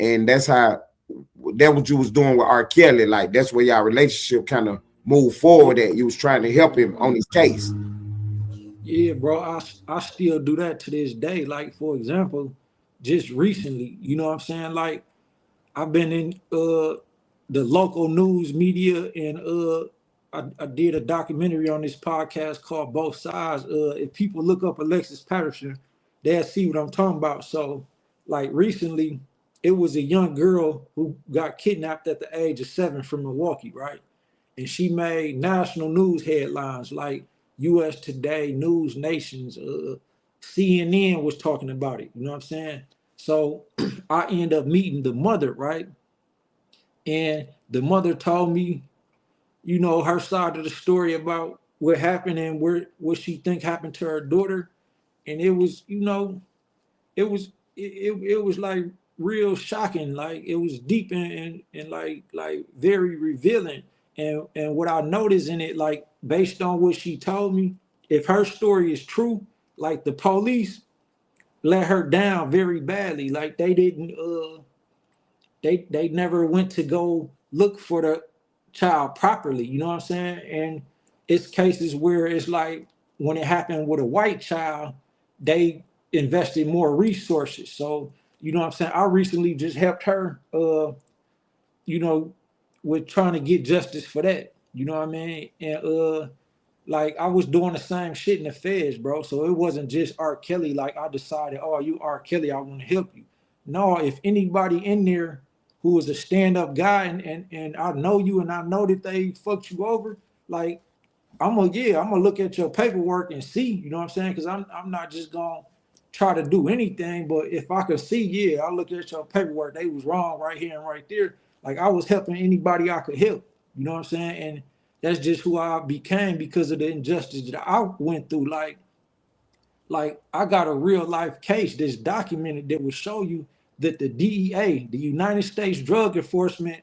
And that's what you was doing with R. Kelly. Like, that's where y'all relationship kind of moved forward at. You was trying to help him on his case. Yeah, bro, I still do that to this day. Like, for example, just recently, you know what I'm saying? Like, I've been in the local news media, and I did a documentary on this podcast called Both Sides. If people look up Alexis Patterson, they'll see what I'm talking about. So, like, recently, it was a young girl who got kidnapped at the age of 7 from Milwaukee, right? And she made national news headlines like U.S. Today, News Nations, CNN was talking about it. You know what I'm saying? So I end up meeting the mother, right? And the mother told me, you know, her side of the story about what happened and what she think happened to her daughter. And it was, you know, it was like real shocking. Like, it was deep and like very revealing. And what I noticed in it, like, based on what she told me, if her story is true, like, the police let her down very badly. Like, they didn't they never went to go look for the child properly, you know what I'm saying? And it's cases where it's like, when it happened with a white child, they invested more resources. So, you know what I'm saying? I recently just helped her you know, with trying to get justice for that. You know what I mean? And like, I was doing the same shit in the feds, bro. So it wasn't just R. Kelly. Like, I decided, oh, you R. Kelly, I want to help you. No, if anybody in there who is a stand-up guy, and I know you, and I know that they fucked you over, like, I'm gonna look at your paperwork and see, you know what I'm saying? Because I'm not just gonna try to do anything, but if I could see, yeah, I look at your paperwork, they was wrong right here and right there. Like, I was helping anybody I could help, you know what I'm saying? And that's just who I became because of the injustice that I went through. Like I got a real life case that's documented that will show you that the DEA, the United States Drug Enforcement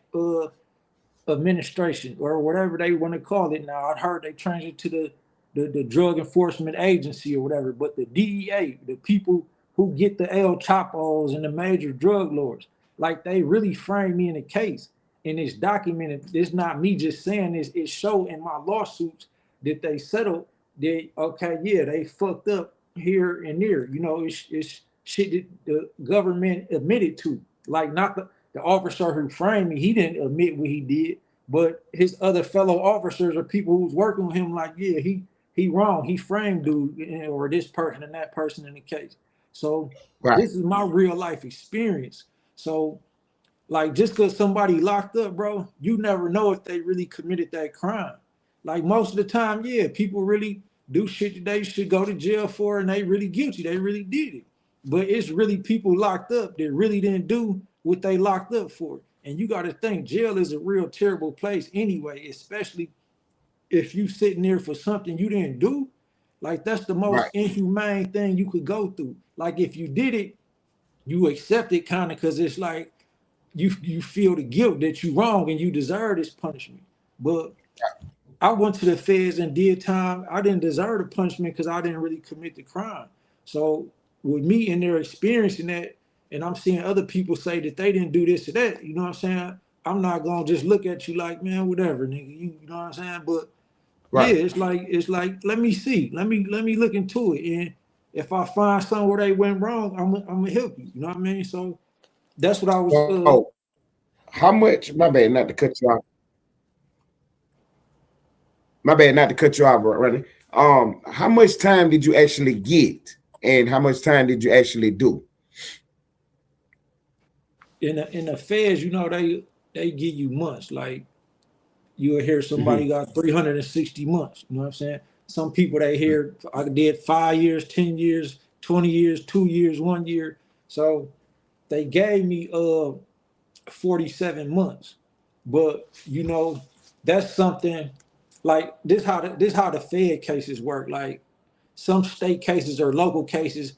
Administration, or whatever they want to call it now. I heard they changed it to the Drug Enforcement Agency or whatever, but the DEA, the people who get the El Chapos and the major drug lords, like, they really framed me in a case, and it's documented. It's not me just saying this. It showed in my lawsuits that they settled. They, okay, yeah, they fucked up here and there. You know, it's shit that the government admitted to. Like, not the officer who framed me, he didn't admit what he did, but his other fellow officers or people who's working with him, like, yeah, he wrong. He framed dude, or this person and that person in the case. So Right. this is my real life experience. So, like just because somebody locked up, bro, you never know if they really committed that crime. Like most of the time, yeah, people really do shit that they should go to jail for, and they really guilty. They really did it. But it's really people locked up that really didn't do what they locked up for. And you got to think jail is a real terrible place anyway, especially if you sitting there for something you didn't do. Like that's the most inhumane thing you could go through. Like if you did it, you accept it kind of because it's like you feel the guilt that you wrong and you deserve this punishment. But I went to the feds and did time. I didn't deserve the punishment because I didn't really commit the crime. So with me in there experiencing that, and I'm seeing other people say that they didn't do this or that, you know what I'm saying? I'm not gonna just look at you like, man, whatever, nigga. You know what I'm saying? But yeah, it's like, let me see. Let me look into it. And if I find something where they went wrong, I'm gonna help you. You know what I mean? So that's what I was how much, my bad not to cut you off. My bad not to cut you off, Ronnie. How much time did you actually get, and how much time did you actually do? In the feds, you know, they give you months. Like you'll hear somebody got 360 months. You know what I'm saying? Some people they hear I did 5 years, 10 years, 20 years, 2 years, 1 year. So they gave me 47 months. But you know, that's something like this how the Fed cases work. Like some state cases or local cases,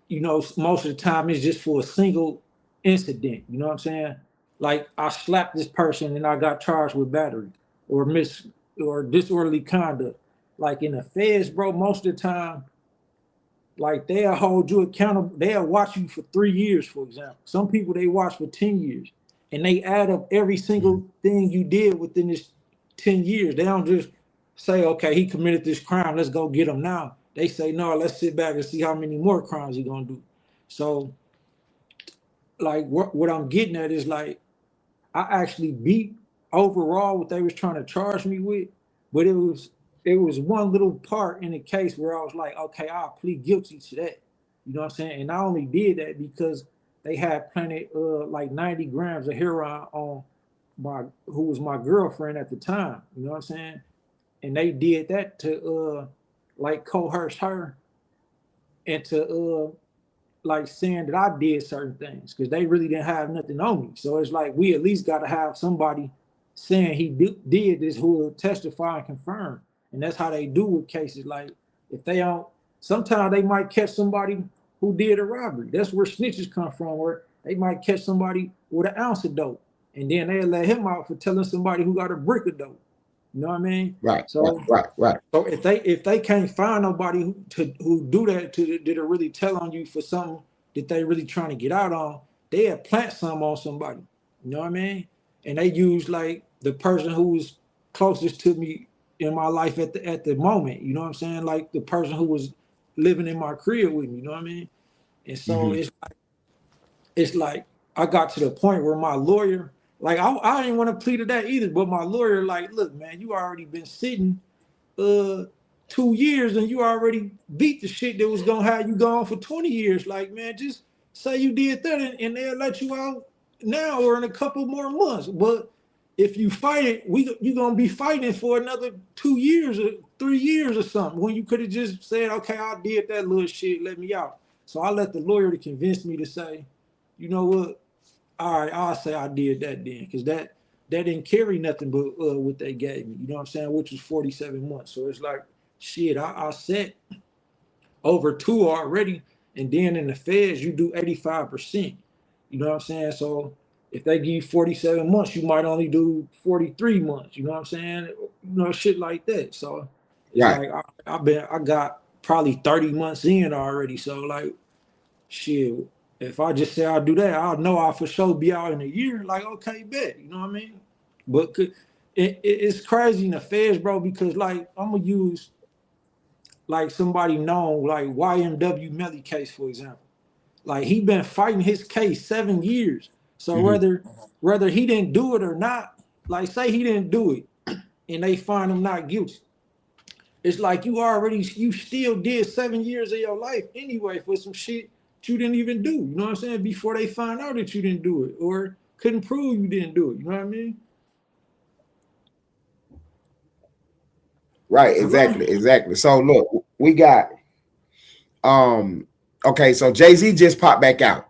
you know, most of the time it's just for a single incident. You know what I'm saying? Like I slapped this person and I got charged with battery or disorderly conduct. Like in the feds, bro, most of the time, like they'll hold you accountable. They'll watch you for 3 years, for example. Some people they watch for 10 years and they add up every single thing you did within this 10 years. They don't just say, okay, he committed this crime, let's go get him now. They say, no, let's sit back and see how many more crimes he's gonna do. So like what I'm getting at is like, I actually beat overall what they was trying to charge me with, but it was one little part in the case where I was like, okay, I'll plead guilty to that. You know what I'm saying? And I only did that because they had planted like 90 grams of heroin on who was my girlfriend at the time. You know what I'm saying? And they did that to like coerce her into like saying that I did certain things because they really didn't have nothing on me. So it's like we at least got to have somebody saying he did this who will testify and confirm. And that's how they do with cases. Like if they don't, sometimes they might catch somebody who did a robbery. That's where snitches come from, where they might catch somebody with an ounce of dope, and then they let him out for telling somebody who got a brick of dope. You know what I mean? Right. So right. So if they can't find nobody who do that that are really tell on you for something that they really trying to get out on, they'll plant some on somebody. You know what I mean? And they use like the person who was closest to me in my life at the moment. You know what I'm saying? Like the person who was living in my crib with me. You know what I mean? And so it's like I got to the point where my lawyer, like I didn't want to plead to that either, but my lawyer like, look, man, you already been sitting 2 years and you already beat the shit that was gonna have you gone for 20 years. Like, man, just say you did that and they'll let you out now or in a couple more months. But if you fight it, you're gonna be fighting for another 2 years or 3 years or something when you could have just said, okay, I did that little shit, let me out. So I let the lawyer to convince me to say, you know what? All right, I'll say I did that then, because that didn't carry nothing but what they gave me. You know what I'm saying? Which was 47 months. So it's like, shit, I set over 2 already, and then in the feds you do 85%. You know what I'm saying? So if they give you 47 months, you might only do 43 months. You know what I'm saying? You know, shit like that. So it's like I got probably 30 months in already. So like, shit. If I just say I'll do that, I'll know I'll for sure be out in a year. Like, okay, bet. You know what I mean? But it's crazy in the feds, bro, because, like, I'm going to use, like, somebody known, like, YMW Melly case, for example. Like, he been fighting his case 7 years. So whether he didn't do it or not, like, say he didn't do it and they find him not guilty. It's like you still did 7 years of your life anyway for some shit you didn't even do, you know what I'm saying, before they find out that you didn't do it. Or couldn't prove you didn't do it. You know what I mean? Right, exactly. So look, we got okay, so Jay-Z just popped back out.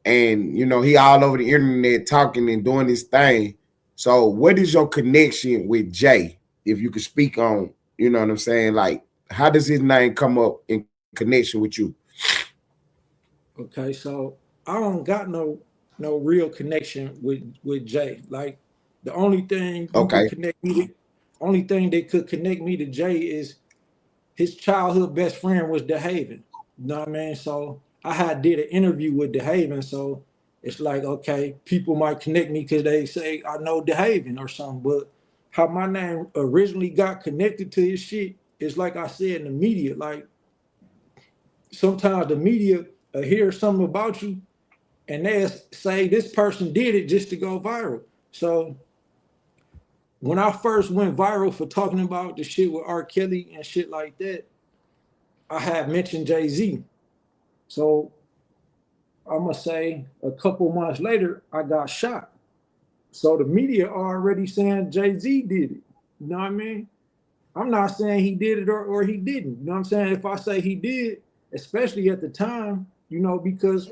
And you know, he all over the internet talking and doing his thing. So what is your connection with Jay? If you could speak on, you know what I'm saying? Like, how does his name come up in connection with you? Okay, so I don't got no real connection with Jay. Like the only thing you could connect me to, only thing that could connect me to Jay is his childhood best friend was DeHaven. You know what I mean? So I had did an interview with DeHaven, so it's like, okay, people might connect me because they say I know DeHaven or something. But how my name originally got connected to his shit is like I said in the media. Like sometimes the media hear something about you and they say this person did it just to go viral. So when I first went viral for talking about the shit with R. Kelly and shit like that, I had mentioned Jay-Z. So I'm gonna say a couple months later, I got shot. So the media already saying Jay-Z did it. You know what I mean? I'm not saying he did it or he didn't. You know what I'm saying? If I say he did, especially at the time, you know, because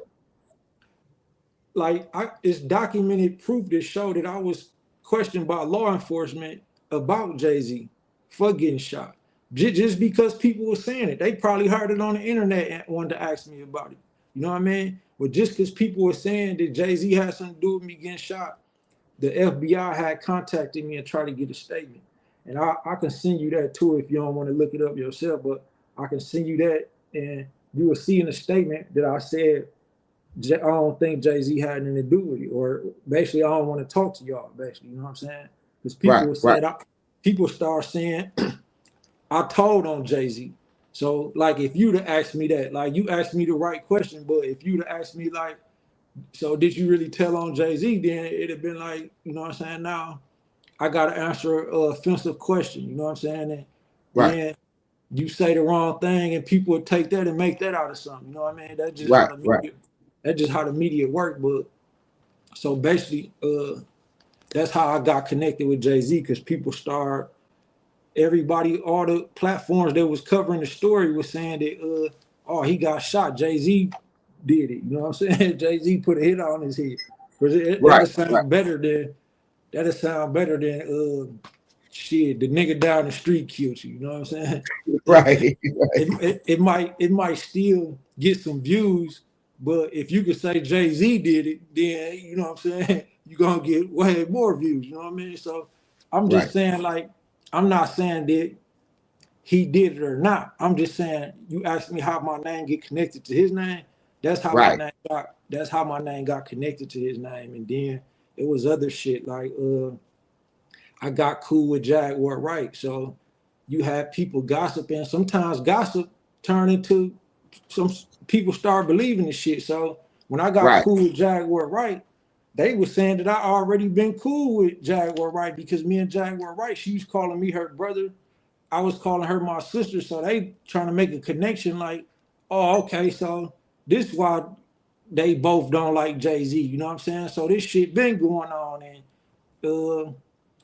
like it's documented proof to show that I was questioned by law enforcement about Jay-Z for getting shot. Just because people were saying it. They probably heard it on the internet and wanted to ask me about it. You know what I mean? But just because people were saying that Jay-Z had something to do with me getting shot, the FBI had contacted me and tried to get a statement. And I can send you that too if you don't want to look it up yourself, but I can send you that and you will see in the statement that I said I don't think Jay-Z had anything to do with it, or basically I don't want to talk to y'all. Basically, you know what I'm saying? Because people said people start saying I told on Jay-Z. So like if you'd have asked me that, like you asked me the right question, but if you'd have asked me like, so did you really tell on Jay-Z? Then it'd have been like, you know what I'm saying? Now I gotta answer an offensive question. You know what I'm saying? And then you say the wrong thing, and people would take that and make that out of something. You know what I mean? That's just how the media. That's just how the media work. But so basically, that's how I got connected with Jay-Z, because people start, everybody, all the platforms that was covering the story was saying that, oh, he got shot. Jay-Z did it. You know what I'm saying? Jay-Z put a hit on his head. That'll sound better than shit, the nigga down the street killed you. You know what I'm saying? Right. It might still get some views. But if you could say Jay-Z did it, then, you know what I'm saying, you're going to get way more views, you know what I mean? So I'm just saying, like, I'm not saying that he did it or not. I'm just saying, you asked me how my name get connected to his name. That's how my name got connected to his name. And then it was other shit, like I got cool with Jaguar Wright. So you have people gossiping. Sometimes gossip turn into some people start believing the shit. So when I got cool with Jaguar Wright, they were saying that I already been cool with Jaguar Wright, because me and Jaguar Wright, she was calling me her brother, I was calling her my sister. So they trying to make a connection like, oh, okay, so this is why they both don't like Jay-Z. You know what I'm saying? So this shit been going on, and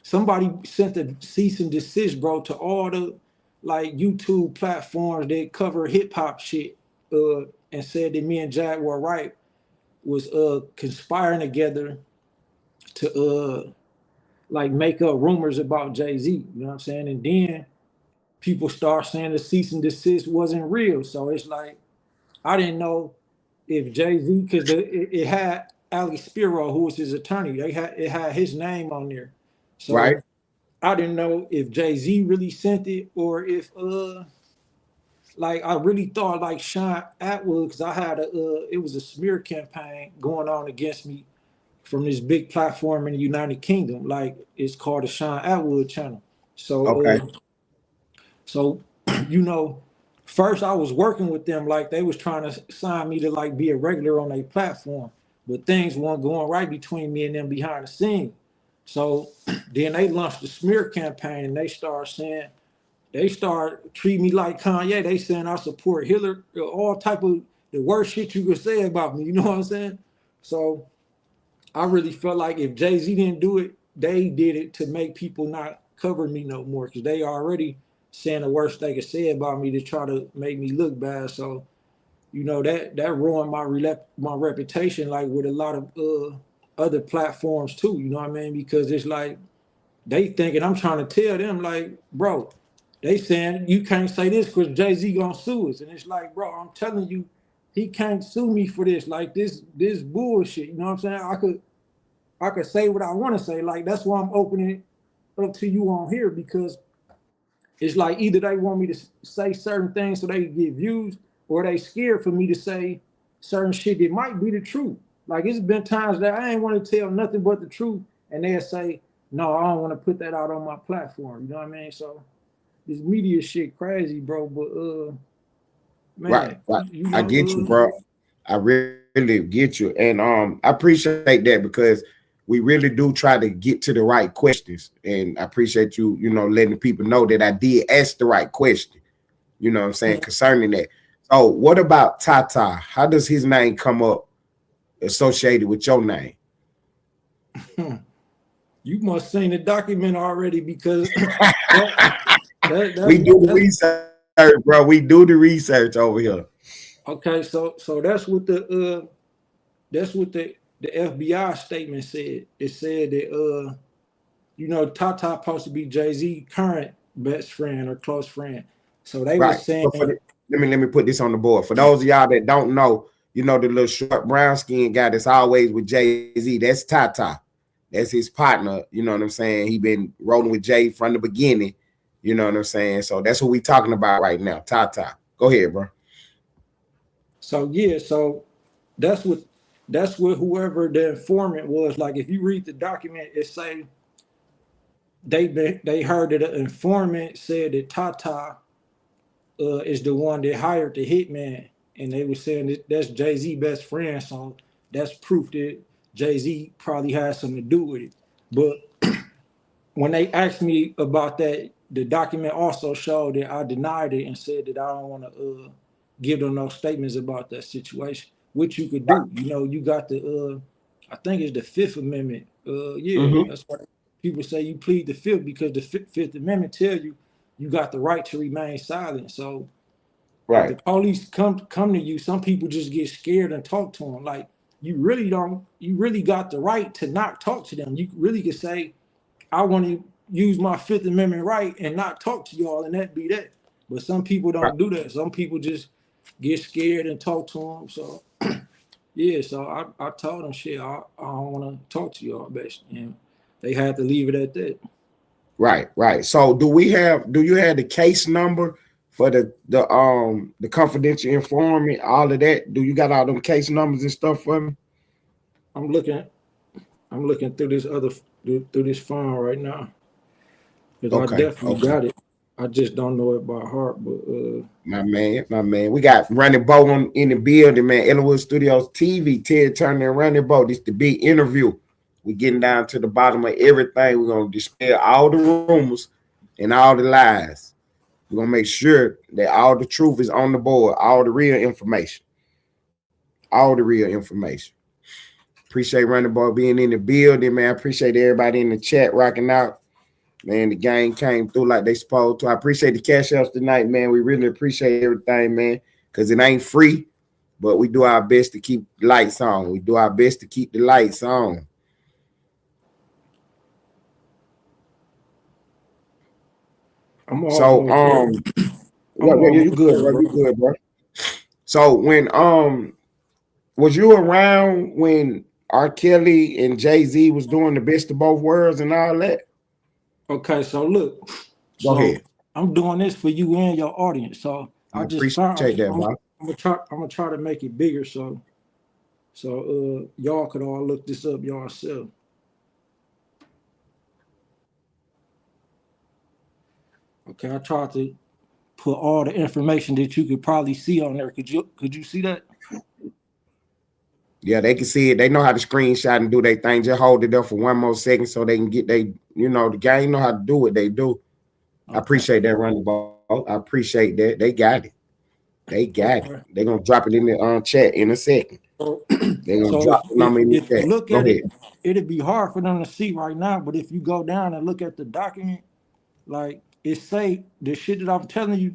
somebody sent a cease and desist, bro, to all the like YouTube platforms that cover hip hop shit, and said that me and Jaguar Wright was conspiring together to like make up rumors about Jay-Z. You know what I'm saying? And then people start saying the cease and desist wasn't real. So it's like I didn't know if Jay-Z, because it had Ali Spiro, who was his attorney. It had his name on there. So I didn't know if Jay-Z really sent it, or if like I really thought like Sean Atwood, because I had it was a smear campaign going on against me from this big platform in the United Kingdom. Like it's called the Sean Atwood channel. So so you know, first I was working with them, like they was trying to sign me to like be a regular on their platform, but things weren't going right between me and them behind the scenes. So then they launched the smear campaign, and they start treating me like Kanye. They saying I support Hillary, all type of the worst shit you could say about me. You know what I'm saying? So I really felt like if Jay-Z didn't do it, they did it to make people not cover me no more because they already saying the worst they could say about me to try to make me look bad. So you know that ruined my reputation like with a lot of other platforms too. You know what I mean? Because it's like they thinking I'm trying to tell them like, bro, they saying you can't say this because Jay-Z gonna sue us, and it's like, bro, I'm telling you, he can't sue me for this. Like this bullshit. You know what I'm saying? I could say what I want to say. Like that's why I'm opening it up to you on here because it's like either they want me to say certain things so they can get views, or they scared for me to say certain shit that might be the truth. Like it's been times that I ain't want to tell nothing but the truth, and they'll say, "No, I don't want to put that out on my platform." You know what I mean? So this media shit crazy, bro. But man, Right. you I know, get you, bro. I really get you, and I appreciate that because we really do try to get to the right questions, and I appreciate you, letting people know that I did ask the right question. You know what I'm saying concerning that. So, what about Tata? How does his name come up associated with your name? You must seen the document already because we do the research, bro. We do the research over here. Okay, so that's what the FBI statement said. It said that Tata supposed to be Jay-Z current best friend or close friend. So they were saying let me put this on the board. For those of y'all that don't know, the little short brown skin guy that's always with Jay-Z, that's Tata. That's his partner. You know what I'm saying? He been rolling with Jay from the beginning. You know what I'm saying? So that's what we talking about right now. Tata. Go ahead, bro. So yeah, so that's what whoever the informant was. Like if you read the document, it say they heard that an informant said that Tata is the one that hired the hitman, and they were saying that that's Jay-Z best friend. So that's proof that Jay-Z probably had something to do with it. But when they asked me about that, the document also showed that I denied it and said that I don't want to give them no statements about that situation, which you could do. You got the I think it's the Fifth Amendment. That's why people say you plead the Fifth because the Fifth Amendment tell you got the right to remain silent. So if the police come to you, some people just get scared and talk to them. Like you really got the right to not talk to them. You really could say, I want to use my Fifth Amendment right and not talk to y'all, and that be that. But some people don't do that. Some people just get scared and talk to them. So yeah, so I told them shit. I don't want to talk to y'all, basically. And they had to leave it at that. Right. So do you have the case number for the confidential informant, all of that? Do you got all them case numbers and stuff for me? I'm looking through this phone right now. Because I definitely got it. I just don't know it by heart, but my man. We got Ronnie Bo in the building, man. Ellenwood Studios TV, Ted Turner and Ronnie Bo. This the big interview. We're getting down to the bottom of everything. We're gonna dispel all the rumors and all the lies. We're gonna make sure that all the truth is on the board, all the real information. All the real information. Appreciate Ronnie Bo being in the building, man. I appreciate everybody in the chat rocking out. Man, the game came through like they supposed to. I appreciate the cash outs tonight, man. We really appreciate everything, man, because it ain't free, but we do our best to keep the lights on. We do our best to keep the lights on. You good, bro. You good, bro. So when was you around when R. Kelly and Jay-Z was doing the best of both worlds and all that? Okay, so look. Go ahead. I'm doing this for you and your audience. So I just appreciate that, bro. I'm gonna try to make it bigger so y'all could all look this up yourself. Okay, I tried to put all the information that you could probably see on there. Could you see that? Yeah, they can see it. They know how to screenshot and do their thing. Just hold it up for one more second so they can get the gang know how to do what they do. Okay. I appreciate that, Ronnie Ball. I appreciate that. They got it. They're gonna drop it in the chat in a second. So, They're gonna so drop the number in the if you chat. look Go at ahead. it, it'd be hard for them to see right now. But if you go down and look at the document, like it say the shit that I'm telling you,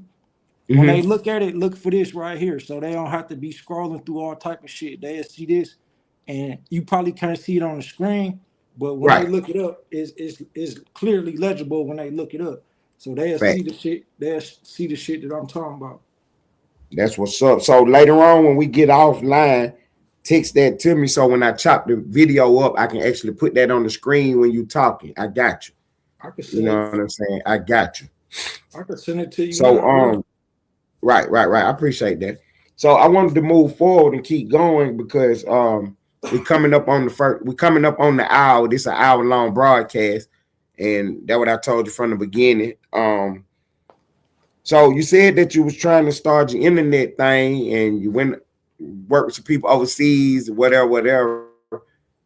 when they look at it, look for this right here. So they don't have to be scrolling through all type of shit. They'll see this, and you probably can't see it on the screen, but when they Right. look it up, it's clearly legible when they look it up. So they'll Fact. see the shit. They'll see the shit that I'm talking about. That's what's up. So later on, when we get offline, text that to me. So when I chop the video up, I can actually put that on the screen when you talking. I got you. I could You send know it. what I'm saying? I got you. I could send it to you So now. right. I appreciate that. So I wanted to move forward and keep going because we're coming up on the hour. This is an hour-long broadcast, and that's what I told you from the beginning. So you said that you was trying to start your internet thing, and you went work with some people overseas, whatever.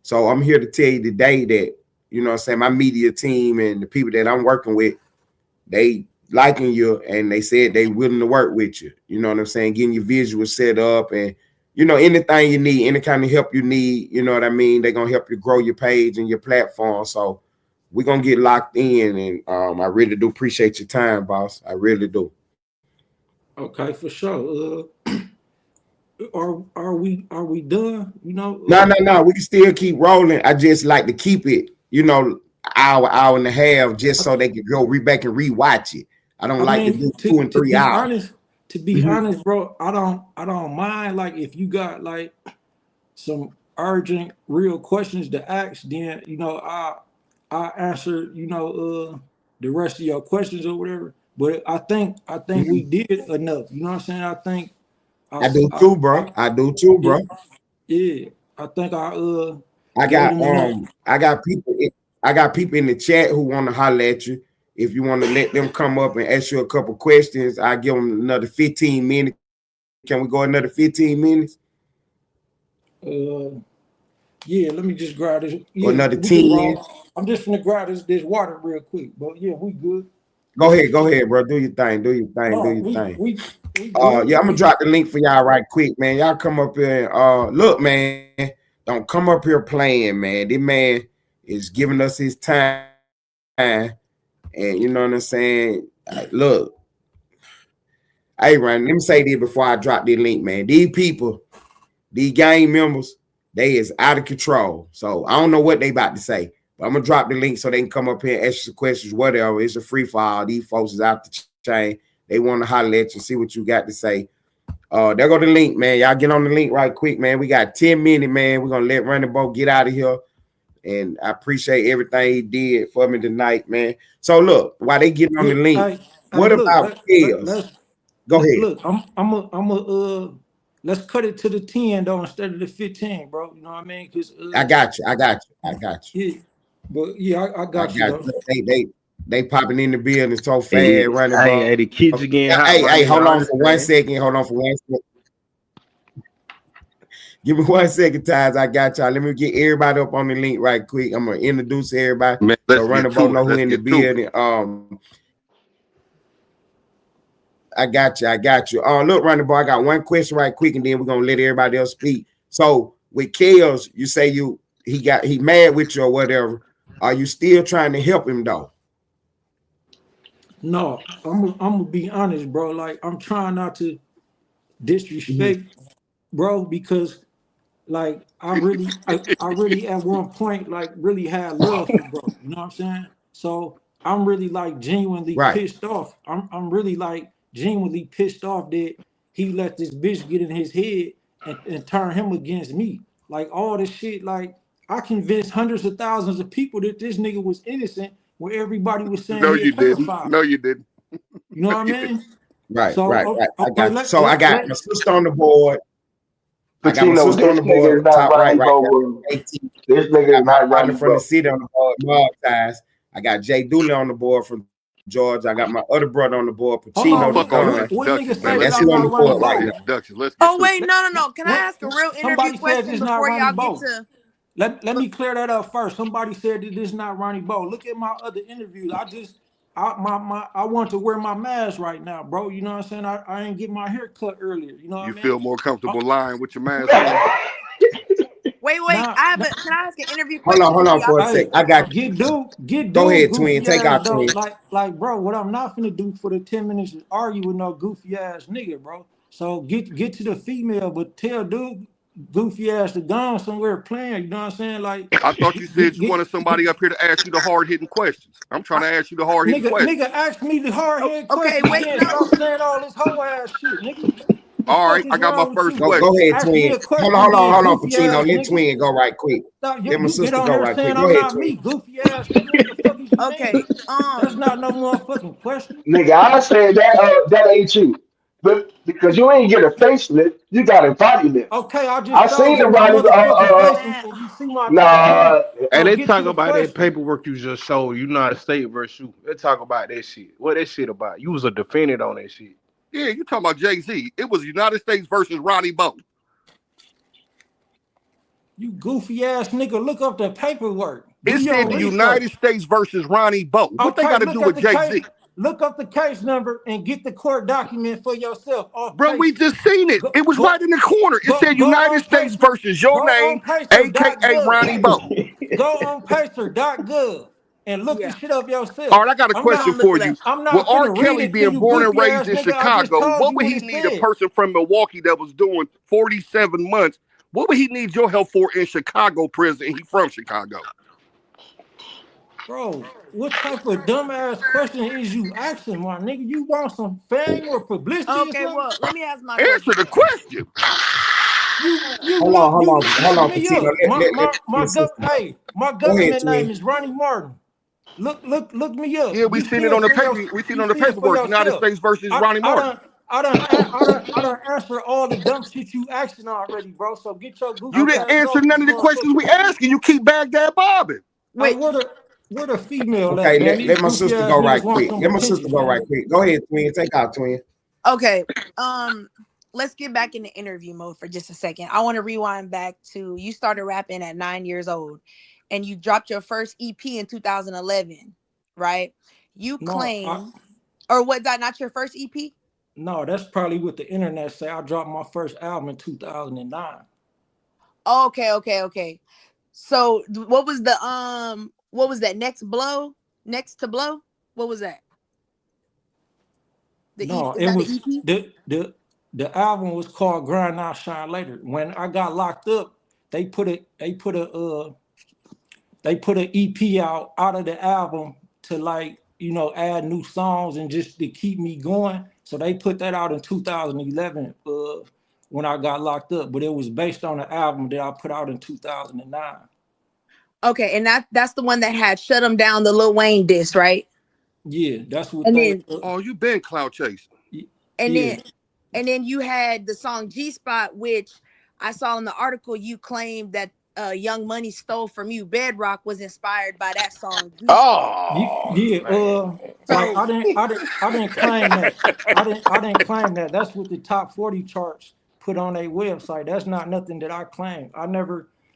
So I'm here to tell you today that, you know what I'm saying, my media team and the people that I'm working with, they liking you, and they said they willing to work with you. You know what I'm saying? Getting your visual set up, and you know, anything you need, any kind of help you need, you know what I mean? They're gonna help you grow your page and your platform. So we're gonna get locked in, and I really do appreciate your time, boss. I really do. Okay, for sure. Are we done? You know? No. We can still keep rolling. I just like to keep it, you know, hour and a half, just so they can go back and rewatch it. I don't I like to mean, do 2 and 3 hours. to be honest, bro, I don't mind. Like if you got like some urgent, real questions to ask, then you know I answer, you know, the rest of your questions or whatever. But I think we did enough. You know what I'm saying? I think I, I do I, too, bro. I I do too, yeah, bro. yeah. I think I I gave got them enough. I got people in the chat who want to holler at you. If you want to let them come up and ask you a couple questions, I give them another 15 minutes. Can we go another 15 minutes? Yeah, let me just grab this. Or Yeah, another we can 10? roll. I'm just gonna grab this water real quick. But yeah, we good. Go ahead, bro. Do your thing. Do your thing. Do No, your thing. we good. Yeah, I'm gonna drop the link for y'all right quick, man. Y'all come up here and look, man. Don't come up here playing, man. This man is giving us his time, and you know what I'm saying. Look, hey, Ryan. Let me say this before I drop this link, man. These people, these gang members, they is out of control. So I don't know what they about to say, but I'm gonna drop the link so they can come up here and ask you some questions, whatever. It's a free for all. These folks is out the chain. They want to holler at you, see what you got to say. There go the link, man. Y'all get on the link right quick, man. We got 10 minutes, man. We're gonna let Ronnie Bo get out of here. And I appreciate everything he did for me tonight, man. So look, while they get on the link, what Look, about Kills? Go ahead. look. Let's cut it to the 10 though instead of the 15, bro. You know what I mean? Because I got you. yeah, but yeah, I got you though. They popping in the building so fast, Hey, Ronnie hey, Bo. the kids are getting hot. Hey, hold on for 1 second. second. Give me 1 second, Taz. I got y'all. Let me get everybody up on the link right quick. I'm gonna introduce everybody. Man, So Ronnie Bo know who in the building. I got you. Look, Ronnie Bo, I got one question right quick, and then we're gonna let everybody else speak. So with Kels, you say he mad with you or whatever. Are you still trying to help him though? No, I'm gonna be honest, bro. Like I'm trying not to disrespect, bro, because like I really at one point like really had love for bro. You know what I'm saying? So I'm really like genuinely Right. pissed off. I'm really like genuinely pissed off that he let this bitch get in his head and turn him against me. Like all this shit, like I convinced hundreds of thousands of people that this nigga was innocent when everybody was saying No, he a you didn't. pedophile. No, you didn't. You know No, what I you didn't. mean? Right. So I got you. let, So I let, got let, my sister on the board. I got my Patino, sister on this the nigga is board, not top right Ronnie Bo. there. 18. This I nigga got is my not partner Ronnie from the Bo. city on the board, Mog Ties. I got Jay Dooley on the board from Georgia. I got my other brother on the board, hold Pacino the on. Fuck all Don. that What nigga introductions, man. say And that Let's that's I'm get who on to the not it. Ronnie board Fuck all right the Bo? now. introductions. Let's get Oh to it. wait, no. Can I What ask a real interview somebody said question this not before Ronnie y'all get Bo. to? Let me clear that up first. Somebody said that this not Ronnie Bo. Look at my other interviews. I want to wear my mask right now, bro. You know what I'm saying? I ain't get my hair cut earlier. You know what I You mean? feel more comfortable lying with your mask on? Wait. Nah, Can I ask an interview Hold question? on for a sec. I got you. Get Go dude ahead, twin. goofy Take ass out though. twin. Like, bro, what I'm not finna do for the 10 minutes is argue with no goofy ass nigga, bro. So get to the female, but tell dude goofy ass to go somewhere playing. You know what I'm saying? Like, I thought you said you wanted somebody up here to ask you the hard hitting questions. I'm trying to ask you the hard hitting questions. nigga, ask me the hard head Okay, questions. wait, Then no. stop saying all this whole ass shit, nigga. The All fuck right, is I got my wrong with first you? Go question. ahead, Ask me twin. a question, then Hold on, goofy Pacino. ass Let nigga. twin go right quick. Stop, Let my you get sister on go here right saying quick. Go I'm ahead, not twin. me, goofy ass nigga. What the fuck is you Okay. mean? That's not no motherfucking question. Nigga, I said that ain't you. But because you ain't get a facelift, you got a body lift. Okay, I just I showed seen you the my Ronnie. motherfucking face Man. and you see my tattoos. Nah, And So they get to talk the about that question. paperwork you just showed. United States versus you. They talk about that shit. What that shit about? You was a defendant on that shit. Yeah, you talking about Jay-Z. It was United States versus Ronnie Bo. You goofy ass nigga, look up the paperwork. Do It your said the research. United States versus Ronnie Bo. What they Okay, got to do with Jay-Z? look up the case number and get the court document for yourself off Bro, we Pacer. just seen it. Go It was go right in the corner. It said go United on States Pacer. versus your Go name, on a.k.a. pacer.gov. Ronnie Bo. Go on pacer.gov and look Yeah. this shit up All yourself. right, I got a I'm We're not question gonna look for it you. up. I'm With not R. finna read Kelly it to being you born and goofy raised ass in nigga. I just Chicago, told what you would what he it need a said. person from Milwaukee that was doing 47 months? What would he need your help for in Chicago prison? He from Chicago. Bro, what type of dumbass question is you asking, my nigga? You want some fame or publicity or Okay, something? well, let me ask my Answer question the then. question. Hold on, Me Pacino. up. Let my sister go. My Go ahead, government name twin. is Ronnie Martin. Look me up. Yeah, we seen it on the paper. We seen You on the see it for paperwork. United yourself. States versus I Ronnie I Martin. done I done answered all the dumb shit you asking already, bro. So get your You goofy Okay. didn't ass answer off this none of the questions motherfucker. we asking. You keep Baghdad bobbing. Hey, Wait. where the female Okay, at, man? These let my goofy sister ass go right niggas want quick. some Let my sister attention, go right man. quick. Go ahead, twin. Take out, twin. Okay. Let's get back in the interview mode for just a second. I want to rewind back to you started rapping at 9 years old and you dropped your first EP in 2011, right? You No, claim, or was that not your first EP? no, that's probably what the internet say. I dropped my first album in 2009. Okay. So what was that next to blow? What was that? The EP, No, is it that the was EP? the album was called Grind Now Shine Later. When I got locked up, they put an EP out of the album to, like, add new songs and just to keep me going. So they put that out in 2011 when I got locked up, but it was based on an album that I put out in 2009. Okay, and that's the one that had Shut 'Em Down, the Lil Wayne diss, right? Yeah, that's what And they then Oh, you been cloud chasing. and yeah. then and then you had the song G Spot, which I saw in the article you claimed that Young Money stole from you. Bedrock was inspired by that song G Spot. Oh Yeah, man. like So I didn't claim that. I didn't claim that. That's what the top 40 charts put on their website. That's not nothing that I claimed.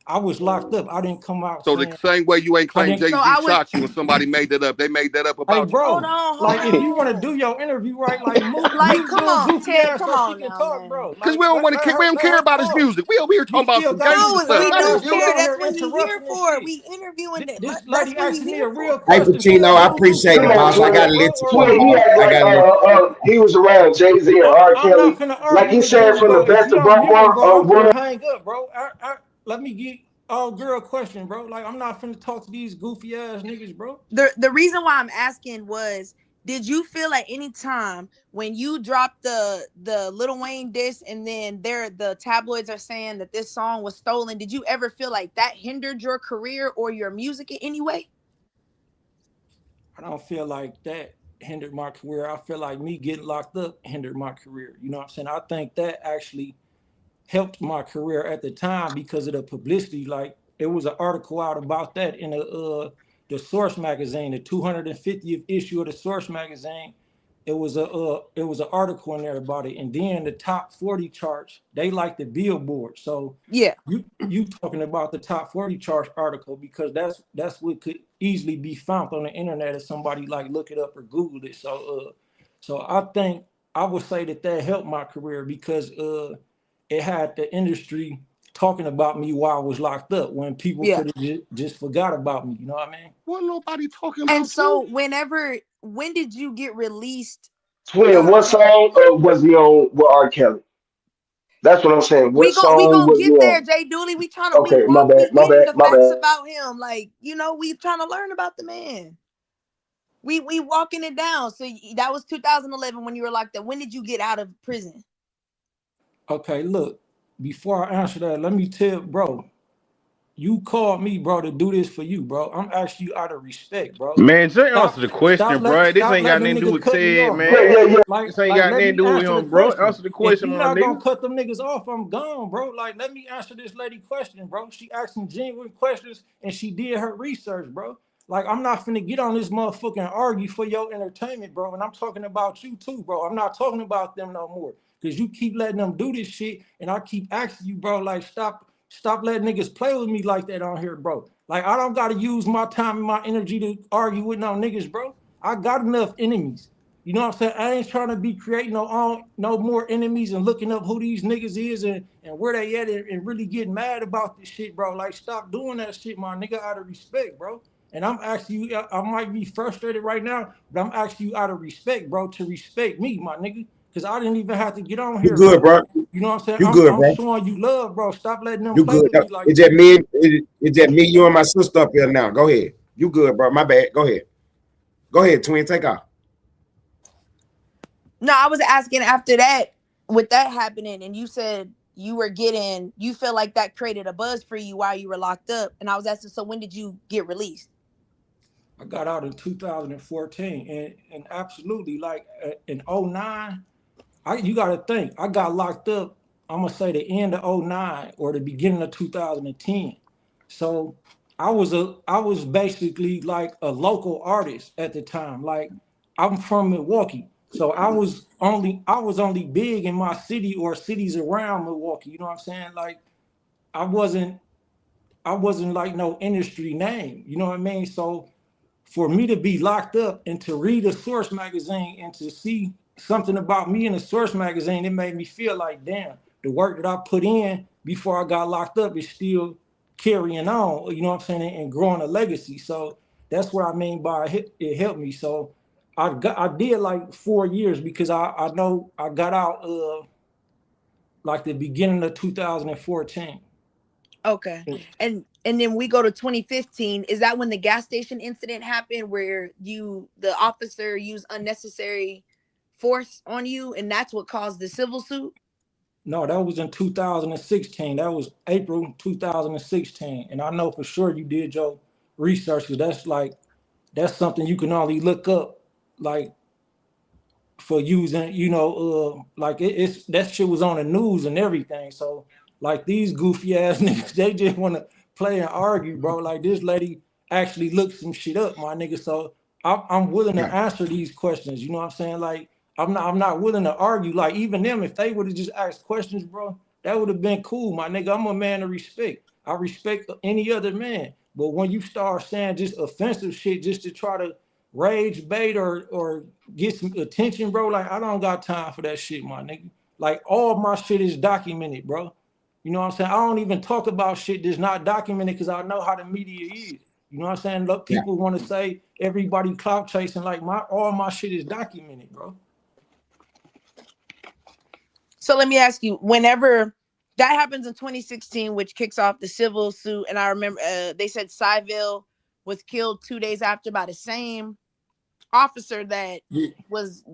I was locked up. I didn't come out So the saying same way you ain't I claim didn't. so Jay-Z I would shot you and somebody made that up. They made that up Hey, about you. hold bro, on, hold like if you want to on. do your interview right, like Like, mute come little on, goofy Ted, ass come so she on can now, talk, man. bro. Because Like we don't want to we don't let care her about his talk. music. We over here You talking about still some got gangster No, stuff. we Not do his ass nigga care. music. on That's here what he here interrupting this for. shit. We interviewing that. This That's lady what he asked me a here real for. Hey, question. Pacino, Tell I dude goofy appreciate come it, on, ass boss. I shut twin. gotta up, bro, let you or go, Twin, he boss. act I like gotta let you go. he was around Jay-Z and R. I'm not Kelly. finna Like argue he with said dude, from the bro. If best you of don't mute him, bro, I'm finna one. hang up, bro. Let me get all girl question, bro. Like, I'm not finna talk to these goofy ass niggas, bro. The reason why I'm asking was, did you feel at any time when you dropped the Lil Wayne diss and then the tabloids are saying that this song was stolen? Did you ever feel like that hindered your career or your music in any way? I don't feel like that hindered my career. I feel like me getting locked up hindered my career. You know what I'm saying? I think that actually helped my career at the time because of the publicity. Like, it was an article out about that in the Source magazine, the 250th issue of the Source magazine. It was an article in there about it, and then the top 40 charts, they like the Billboard. So Yeah. you talking about the top 40 charts article because that's what could easily be found on the internet if somebody like look it up or Googled it. So I think I would say that helped my career because it had the industry talking about me while I was locked up when people Yeah. could have just forgot about me. You know what I mean? Wasn't nobody talking about And so you. when did you get released? Twin, what song was he on with R. Kelly? That's what I'm saying. What We song gonna was he get there, on? Jay Dooley. We Okay, my bad, my getting bad, the my facts bad. about him. Like, you know, we trying to learn about the man. We walking it down. So that was 2011 when you were locked up. When did you get out of prison? Okay, look, before I answer that, let me tell, bro, you called me, bro, to do this for you, bro. I'm asking you out of respect, bro. Man, just answer the question, bro. This Stop ain't got letting nothing them to do niggas with cut me Ted, off, Yeah, bro. yeah, man. yeah. This ain't Like, got let nothing to me do with answer the him, bro. question. Answer the If question, you my not gonna nigga. cut them niggas off, I'm gone, bro. Like, let me answer this lady question, bro. She asked some genuine questions and she did her research, bro. Like, I'm not finna get on this motherfucker and argue for your entertainment, bro. And I'm talking about you too, bro. I'm not talking about them no more. Cause you keep letting them do this shit, and I keep asking you, bro, like stop letting niggas play with me like that on here, bro. Like, I don't gotta use my time and my energy to argue with no niggas, bro. I got enough enemies. You know what I'm saying? I ain't trying to be creating no more enemies and looking up who these niggas is and where they at and really getting mad about this shit, bro. Like, stop doing that shit, my nigga, out of respect, bro. And I'm asking you, I might be frustrated right now, but I'm asking you out of respect, bro, to respect me, my nigga. Because I didn't even have to get on You here, good, bro. bro. You know what I'm saying? You I'm, good, I'm bro. showing you love, bro. Stop letting them You play good. with me like It's that. just me. It's just me, you, and my sister up here now. Go ahead. You good, bro. My bad. Go ahead. Go ahead, twin. Take off. No, I was asking after that, with that happening, and you said you feel like that created a buzz for you while you were locked up. And I was asking, so when did you get released? I got out in 2014, and absolutely, like in '09, you got to think, I got locked up, I'm going to say the end of '09 or the beginning of 2010. So I was basically like a local artist at the time. Like, I'm from Milwaukee. So I was only big in my city or cities around Milwaukee. You know what I'm saying? Like, I wasn't I wasn't like no industry name. You know what I mean? So for me to be locked up and to read a Source magazine and to see something about me in a Source magazine, it made me feel like, damn, the work that I put in before I got locked up is still carrying on, you know what I'm saying, and growing a legacy. So that's what I mean by it helped me. So I did like 4 years because I know I got out like the beginning of 2014. Okay. And then we go to 2015. Is that when the gas station incident happened where the officer used unnecessary force on you and that's what caused the civil suit? No, that was in 2016. That was April 2016. And I know for sure you did your research because that's something you can only look up like for using, like it's that shit was on the news and everything. So like these goofy ass niggas, they just want to play and argue, bro. Like this lady actually looked some shit up, my nigga. So I'm willing to Yeah. answer these questions. You know what I'm saying? Like I'm not willing to argue. Like even them, if they would have just asked questions, bro, that would have been cool, my nigga. I'm a man of respect. I respect any other man. But when you start saying just offensive shit just to try to rage bait or get some attention, bro. Like I don't got time for that shit, my nigga. Like all my shit is documented, bro. You know what I'm saying? I don't even talk about shit that's not documented because I know how the media is. You know what I'm saying? Look, Yeah. people want to say everybody clout chasing. Like all my shit is documented, bro. So let me ask you, whenever that happens in 2016, which kicks off the civil suit, and I remember they said Cyville was killed 2 days after by the same officer Yeah.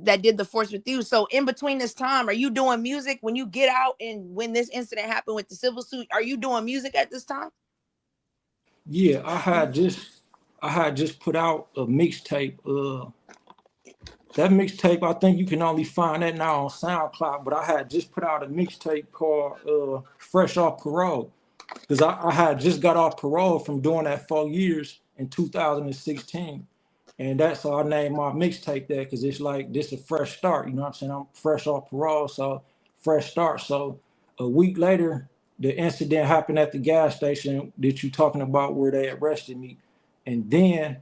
that did the force with you. So in between this time, are you doing music when you get out and when this incident happened with the civil suit? Are you doing music at this time? Yeah, I had just put out a mixtape. That mixtape, I think you can only find that now on SoundCloud, but I had just put out a mixtape called Fresh Off Parole. Because I had just got off parole from doing that 4 years in 2016. And that's how I named my mixtape that because it's like this a fresh start. You know what I'm saying? I'm fresh off parole, so fresh start. So a week later, the incident happened at the gas station that you talking about where they arrested me. And then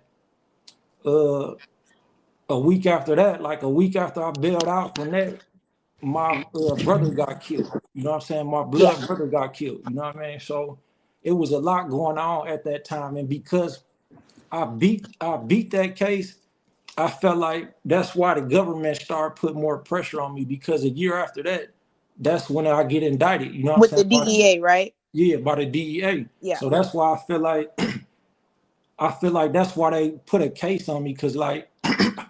uh a week after that, like a week after I bailed out from that, my brother got killed. You know what I'm saying? My Yeah. blood brother got killed. You know what I mean? So it was a lot going on at that time, and because I beat that case, I felt like that's why the government started putting more pressure on me, because a year after that, that's when I get indicted. You know what With I'm the saying? DEA, right? By the DEA. Yeah. So that's why I feel like that's why they put a case on me, because like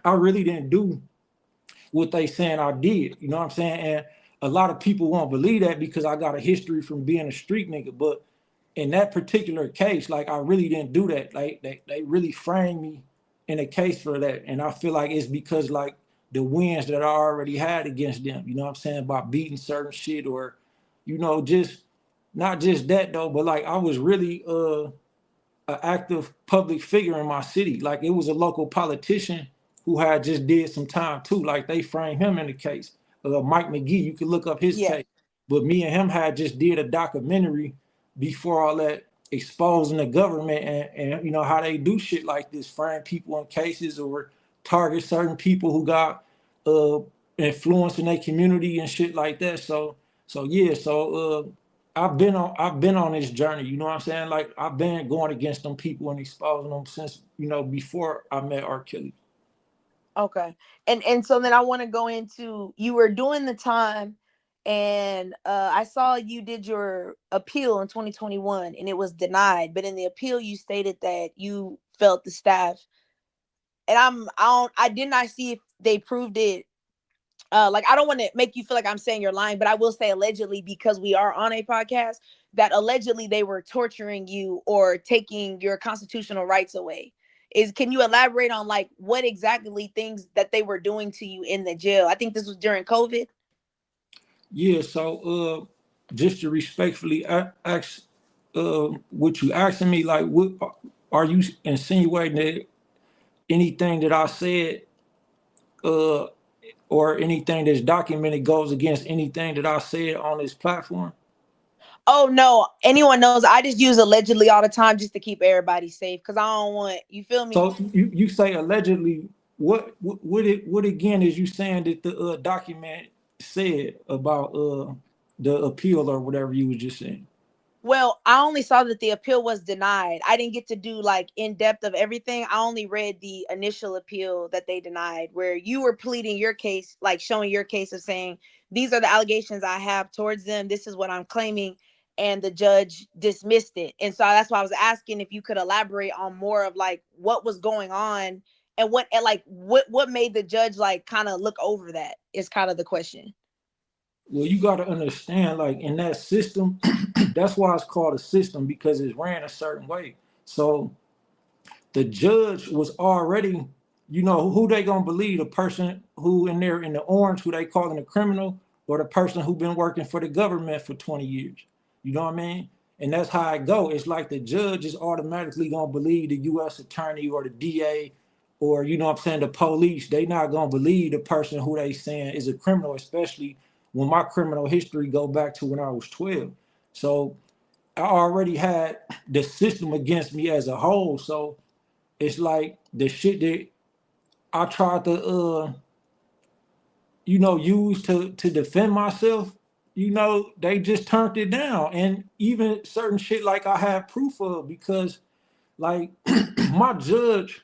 I really didn't do what they saying I did. You know what I'm saying? And a lot of people won't believe that because I got a history from being a street nigga. But in that particular case, like I really didn't do that. Like they really framed me in a case for that. And I feel like it's because like the wins that I already had against them, you know what I'm saying, by beating certain shit, or, you know, just not just that though, but like I was really an active public figure in my city. Like it was a local politician who had just did some time too. Like they framed him in the case. Mike McGee, you could look up his Yeah. case. But me and him had just did a documentary before all that, exposing the government and you know how they do shit like this, frame people in cases or target certain people who got uh influence in their community and shit like that. So I've been on this journey, you know what I'm saying? Like I've been going against them people and exposing them since, you know, before I met R. Kelly. Okay. And so then I want to go into, you were doing the time, and I saw you did your appeal in 2021 and it was denied, but in the appeal you stated that you felt the staff, and I did not see if they proved it. Like I don't want to make you feel like I'm saying you're lying, but I will say allegedly, because we are on a podcast, that allegedly they were torturing you or taking your constitutional rights away. Can you elaborate on like what exactly things that they were doing to you in the jail? I think this was during COVID. Yeah, so just to respectfully ask what you asking me, like what are you insinuating that anything that I said uh or anything that's documented goes against anything that I said on this platform? Oh no, anyone knows. I just use allegedly all the time just to keep everybody safe, because I don't want, you feel me? So you say allegedly. What again is you saying that the document said about the appeal or whatever you was just saying? Well, I only saw that the appeal was denied. I didn't get to do like in depth of everything. I only read the initial appeal that they denied, where you were pleading your case, like showing your case of saying, these are the allegations I have towards them. This is what I'm claiming. And the judge dismissed it. And so that's why I was asking if you could elaborate on more of like what was going on, and what made the judge like kind of look over that is kind of the question. Well, you got to understand, like in that system, that's why it's called a system, because it's ran a certain way. So the judge was already, you know, who they gonna believe? The person who in there in the orange, who they calling a criminal, or the person who been working for the government for 20 years? You know what I mean? And that's how it go. It's like the judge is automatically gonna believe the U.S. attorney or the DA, or you know what I'm saying, the police. They not gonna believe the person who they saying is a criminal, especially when my criminal history go back to when I was 12. So I already had the system against me as a whole. So it's like the shit that I tried to you know, use to defend myself, you know, they just turned it down. And even certain shit like I have proof of, because like my judge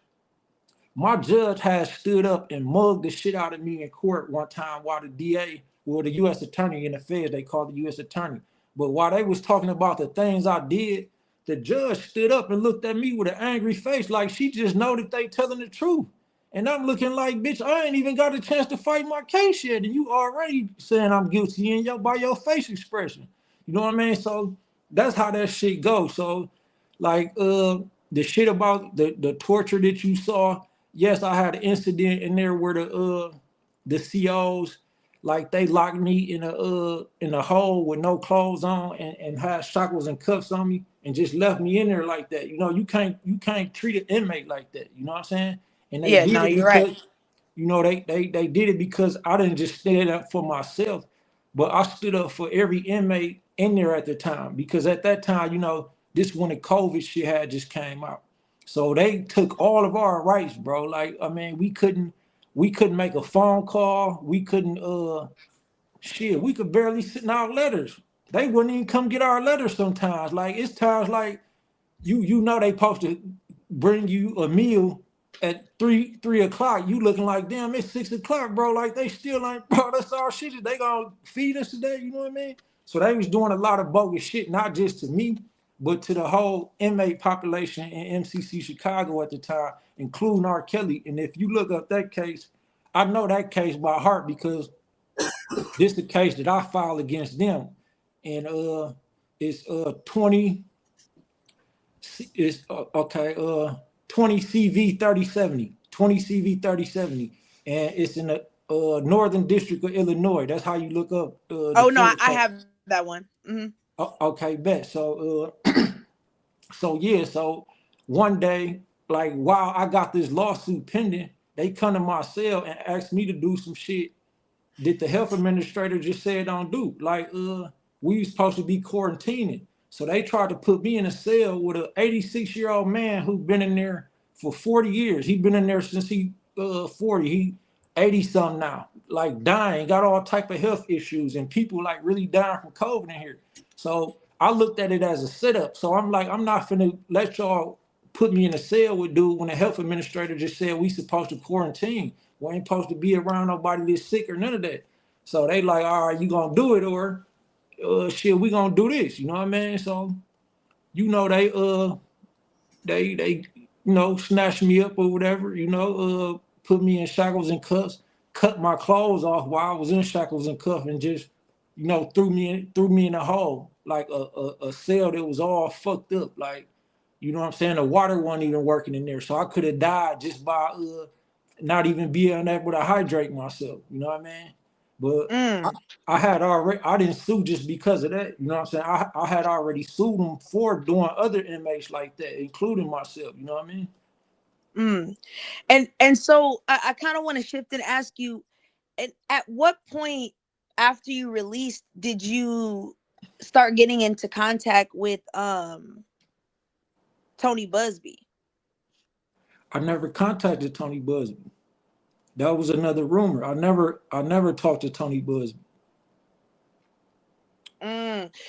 my judge has stood up and mugged the shit out of me in court one time while the DA, well, the U.S. attorney in the feds, they call the U.S. attorney. But while they was talking about the things I did, the judge stood up and looked at me with an angry face, like she just know that they telling the truth. And I'm looking like, bitch, I ain't even got a chance to fight my case yet, and you already saying I'm guilty in by your face expression. You know what I mean? So that's how that shit goes. So like the shit about the torture that you saw, yes, I had an incident in there where the COs, like they locked me in a hole with no clothes on and had shackles and cuffs on me and just left me in there like that. You know, you can't treat an inmate like that. You know what I'm saying? And they Yeah, did no, it you're right. because, you know, they did it because I didn't just stand up for myself, but I stood up for every inmate in there at the time, because at that time, you know, this when the COVID shit had just came out. So they took all of our rights, bro. Like, I mean, we couldn't make a phone call. We couldn't shit, we could barely send out letters. They wouldn't even come get our letters sometimes. Like it's times like you know they supposed to bring you a meal at 3 o'clock. You looking like damn, it's 6 o'clock, bro. Like they still like, bro, that's our shit. They gonna feed us today, you know what I mean? So they was doing a lot of bogus shit, not just to me, but to the whole inmate population in MCC Chicago at the time, including R. Kelly. And if you look up that case, I know that case by heart because this is the case that I filed against them. And it's 20 it's okay 20 CV 3070 20 CV 3070, and it's in the Northern District of Illinois. That's how you look up Oh no, I have that one. Okay, bet. So so yeah, so one day, like while I got this lawsuit pending, they come to my cell and ask me to do some shit that the health administrator just said don't do. Like we was supposed to be quarantining. So they tried to put me in a cell with an 86-year-old man who's been in there for 40 years. He's been in there since he 40. He 80 something now, like dying, got all type of health issues, and people like really dying from COVID in here. So I looked at it as a setup. So I'm like, I'm not finna let y'all put me in a cell with dude when the health administrator just said we supposed to quarantine. We ain't supposed to be around nobody that's sick or none of that. So they like, all right, you gonna do it or shit, we gonna do this. You know what I mean? So, you know, they snatched me up or whatever, put me in shackles and cuffs, cut my clothes off while I was in shackles and cuffs, and just, threw me in a hole, like a cell that was all fucked up. Like, you know what I'm saying? The water wasn't even working in there. So I could have died just by not even being able to hydrate myself. You know what I mean? But I didn't sue just because of that. You know what I'm saying? I had already sued them for doing other inmates like that, including myself. You know what I mean? And so I kind of want to shift and ask you, at what point after you released did you start getting into contact with Tony Busby? I never contacted Tony Busby. That was another rumor. I never talked to Tony Busby.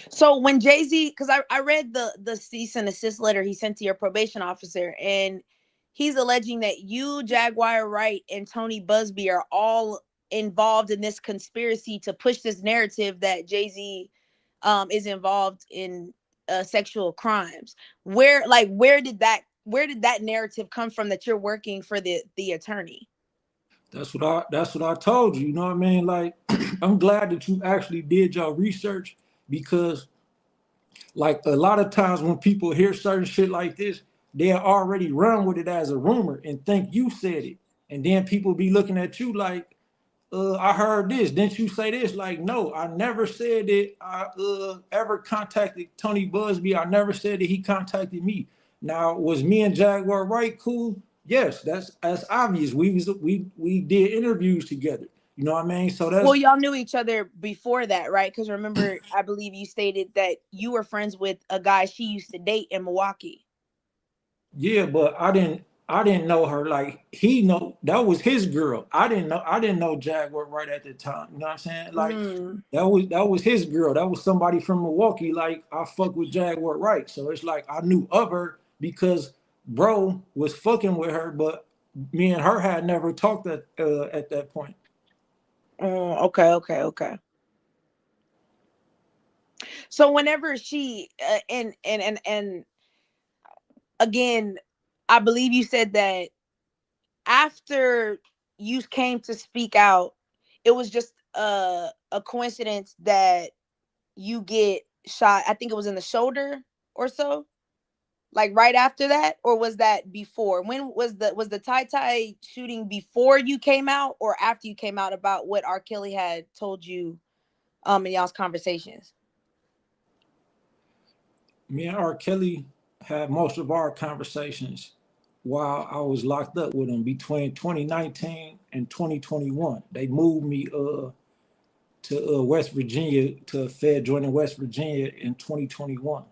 So when Jay-Z, because I read the cease and desist letter he sent to your probation officer, and he's alleging that you, Jaguar Wright, and Tony Busby are all involved in this conspiracy to push this narrative that Jay-Z is involved in sexual crimes. Where did that narrative come from that you're working for the attorney? That's what I told you. You know what I mean? Like, I'm glad that you actually did your research, because like a lot of times when people hear certain shit like this, they'll already run with it as a rumor and think you said it. And then people be looking at you like, I heard this. Didn't you say this? Like, no, I never said that I ever contacted Tony Busby. I never said that he contacted me. Now, was me and Jaguar Wright cool? Yes, that's obvious. We did interviews together. You know what I mean? So that's, well, y'all knew each other before that, right? Because remember, I believe you stated that you were friends with a guy she used to date in Milwaukee. Yeah, but I didn't know her. Like, that was his girl. I didn't know Jaguar right at the time. You know what I'm saying? Like that was his girl. That was somebody from Milwaukee. Like, I fuck with Jaguar right. So it's like I knew of her because bro was fucking with her, but me and her had never talked at that point. Okay. So whenever she and again, I believe you said that after you came to speak out, it was just a coincidence that you get shot. I think it was in the shoulder or so. Like right after that, or was that before? When was the Ty shooting before you came out or after you came out about what R. Kelly had told you in y'all's conversations? Me and R. Kelly had most of our conversations while I was locked up with him between 2019 and 2021. They moved me to West Virginia, to a Fed joint in West Virginia in 2021.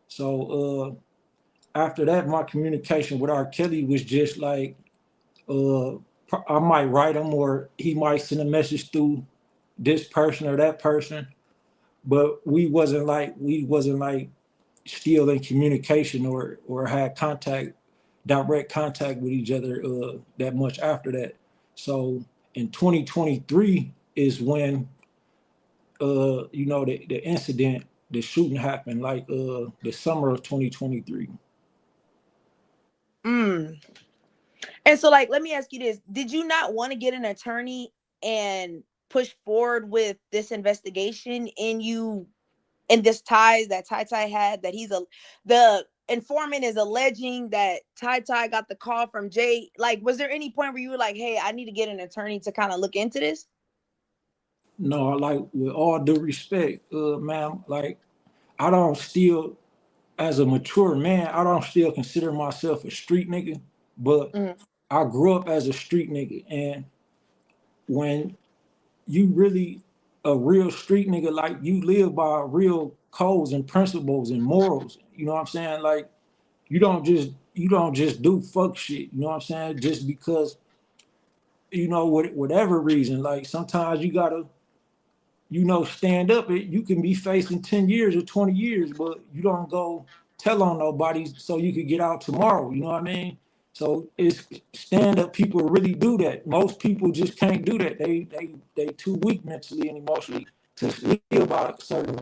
So after that, my communication with R. Kelly was just like, I might write him or he might send a message through this person or that person, but we wasn't like still in communication or had direct contact with each other that much after that. So in 2023 is when the incident, the shooting happened, like the summer of 2023. And so, like, let me ask you this: did you not want to get an attorney and push forward with this investigation? In this ties that Ty had, that the informant is alleging that Ty got the call from Jay. Like, was there any point where you were like, "Hey, I need to get an attorney to kind of look into this"? No, like with all due respect, ma'am, like I don't still, as a mature man, I don't still consider myself a street nigga, but I grew up as a street nigga. And when you really a real street nigga, like you live by real codes and principles and morals, you know what I'm saying? Like you don't just do fuck shit, you know what I'm saying? Just because, whatever reason, like sometimes you gotta, stand up. You can be facing 10 years or 20 years, but you don't go tell on nobody so you could get out tomorrow. You know what I mean? So it's stand up people really do that. Most people just can't do that. They too weak mentally and emotionally to live by certain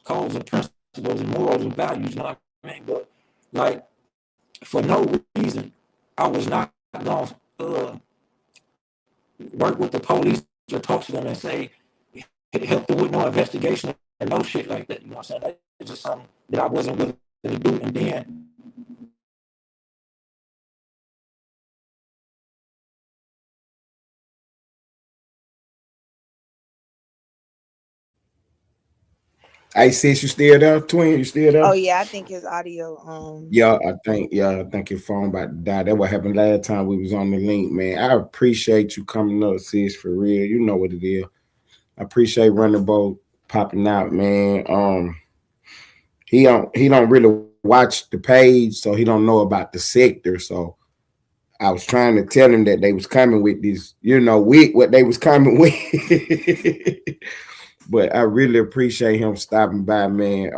codes and principles and morals and values. You know what I mean? But like for no reason, I was not gonna work with the police or talk to them and say help them with no investigation or no shit like that. You know what I'm saying? That's just something that I wasn't willing to do. And then Hey sis, you still there? Twin, you still Oh there? yeah, I think his audio. Yeah, I think your phone about to die. That what happened last time we was on the link, man. I appreciate you coming up, sis, for real. You know what it is. I appreciate Running Boat popping out, man. He don't really watch the page, so he don't know about the sector. So I was trying to tell him that they was coming with this, with what they was coming with. But I really appreciate him stopping by, man.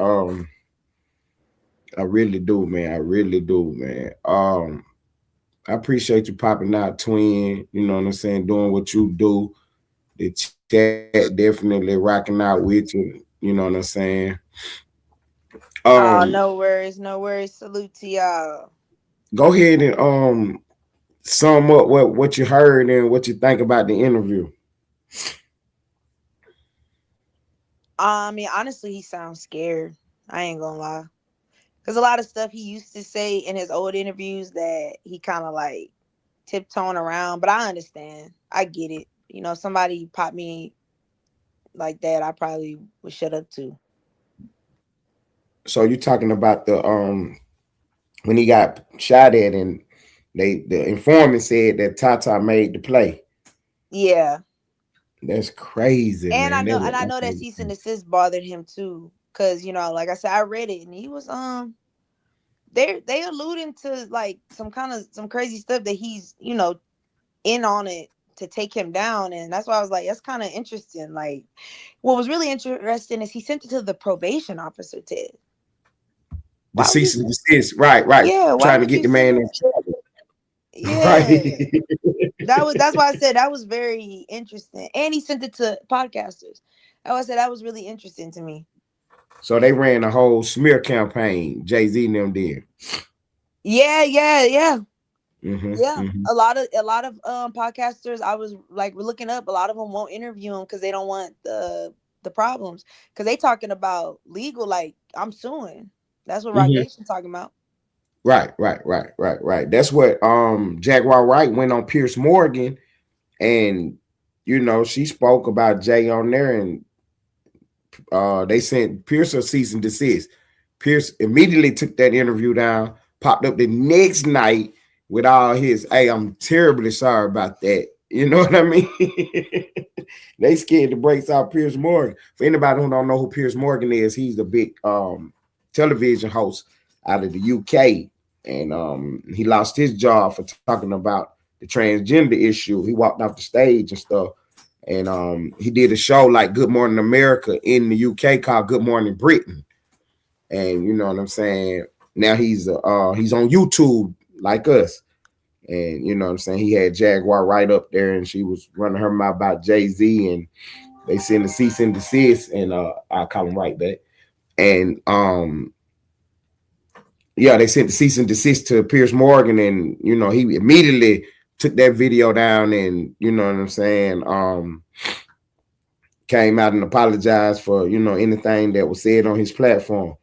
I really do, man. I really do, man. I appreciate you popping out, twin. You know what I'm saying? Doing what you do. The chat definitely rocking out with you. You know what I'm saying? Oh, Um, no worries, no worries. Salute to y'all. Go ahead and sum up what you heard and what you think about the interview. I mean, honestly, he sounds scared. I ain't gonna lie. Because a lot of stuff he used to say in his old interviews that he kind of like tiptoeing around. But I understand. I get it. Somebody pop me like that, I probably would shut up too. So you talking about the when he got shot at and the informant said that Tata made the play. Yeah. That's crazy, And man. I know that cease and desist bothered him too. Cause like I said, I read it and he was they alluding to like some crazy stuff that he's, in on it to take him down. And that's why I was like, that's kind of interesting. Like what was really interesting is he sent it to the probation officer, Ted. The Why would cease you and desist, right. Yeah, why Trying to would get you the send man it in trouble. Yeah. Right. That's why I said that was very interesting. And he sent it to podcasters. I said that was really interesting to me. So they ran a whole smear campaign. Jay-Z and them did. Yeah. Mm-hmm. A lot of podcasters I was like we're looking up, a lot of them won't interview him because they don't want the problems. Because they talking about legal, like I'm suing. That's what Rock Mm-hmm. Nation talking about. Right. That's what Jaguar Wright went on Pierce Morgan, and she spoke about Jay on there, and they sent Pierce a cease and desist. Pierce immediately took that interview down, popped up the next night with all his, hey, I'm terribly sorry about that. You know what I mean? They scared the brakes off Pierce Morgan. For anybody who don't know who Pierce Morgan is, he's a big television host out of the UK. And he lost his job for talking about the transgender issue. He walked off the stage and stuff. And he did a show like Good Morning America in the UK called Good Morning Britain. And you know what I'm saying? Now he's on YouTube like us. And you know what I'm saying? He had Jaguar right up there, and she was running her mouth about Jay-Z, and they sent a cease and desist, and I'll call him right back. And yeah, they sent the cease and desist to Piers Morgan, and you know, he immediately took that video down, and you know what I'm saying, came out and apologized for, you know, anything that was said on his platform.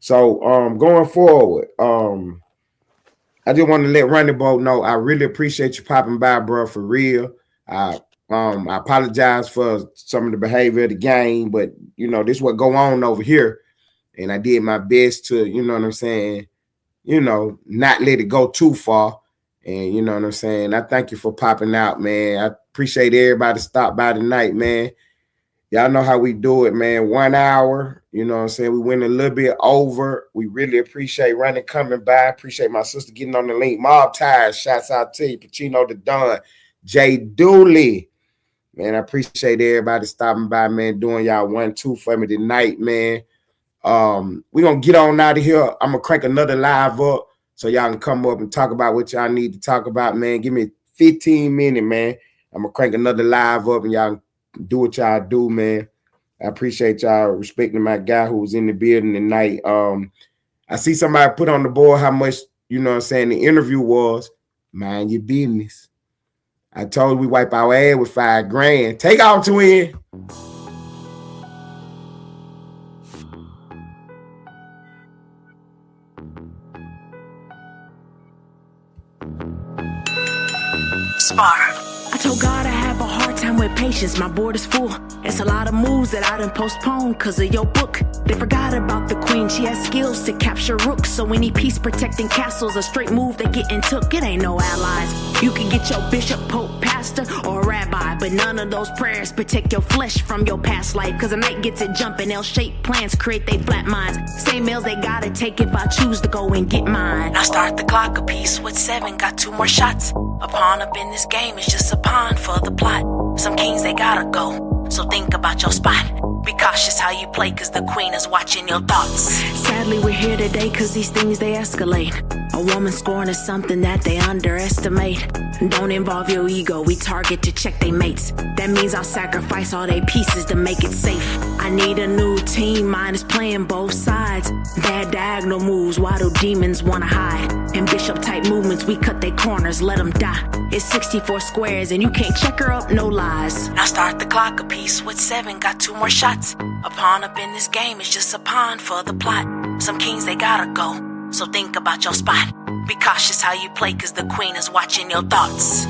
So going forward, I just want to let Ronnie Bo know I really appreciate you popping by, bro, for real. I apologize for some of the behavior of the game, but you know, this is what go on over here. And I did my best to, you know what I'm saying, you know, not let it go too far. And you know what I'm saying? I thank you for popping out, man. I appreciate everybody stop by tonight, man. Y'all know how we do it, man. 1 hour, you know what I'm saying? We went a little bit over. We really appreciate Ronnie coming by. Appreciate my sister getting on the link. Mob Ties, shouts out to you. Pacino the Don, Jay Dooley. Man, I appreciate everybody stopping by, man, doing y'all 1-2 for me tonight, man. We're going to get on out of here. I'm going to crank another live up so y'all can come up and talk about what y'all need to talk about, man. Give me 15 minutes, man. I'm going to crank another live up and y'all do what y'all do, man. I appreciate y'all respecting my guy who was in the building tonight. I see somebody put on the board how much, you know what I'm saying, the interview was. Mind your business. I told you we wipe our ass with $5,000. Take off, twin. Spar. I told God I have a hard time with patience, my board is full. It's a lot of moves that I done postponed cause of your book. They forgot about the queen, she has skills to capture rooks. So any peace protecting castles, a straight move they getting took. It ain't no allies. You can get your bishop, pope, pastor, or rabbi, but none of those prayers protect your flesh from your past life. Cause a night gets it jumping, they'll shape plans, create they flat minds. Same meals they gotta take if I choose to go and get mine. I start the clock a piece with 7, got 2 more shots. A pawn up in this game is just a pawn for the plot. Some kings they gotta go, so think about your spot. Be cautious how you play cause the queen is watching your thoughts. Sadly we're here today cause these things they escalate. A woman scorn is something that they underestimate. Don't involve your ego, we target to check they mates. That means I'll sacrifice all they pieces to make it safe. I need a new team, mine is playing both sides. Bad diagonal moves, why do demons wanna hide? In bishop type movements, we cut their corners, let them die. It's 64 squares and you can't check her up, no lies. Now start the clock a piece with 7, got 2 more shots. A pawn up in this game is just a pawn for the plot. Some kings they gotta go, so think about your spot. Be cautious how you play cause the queen is watching your thoughts.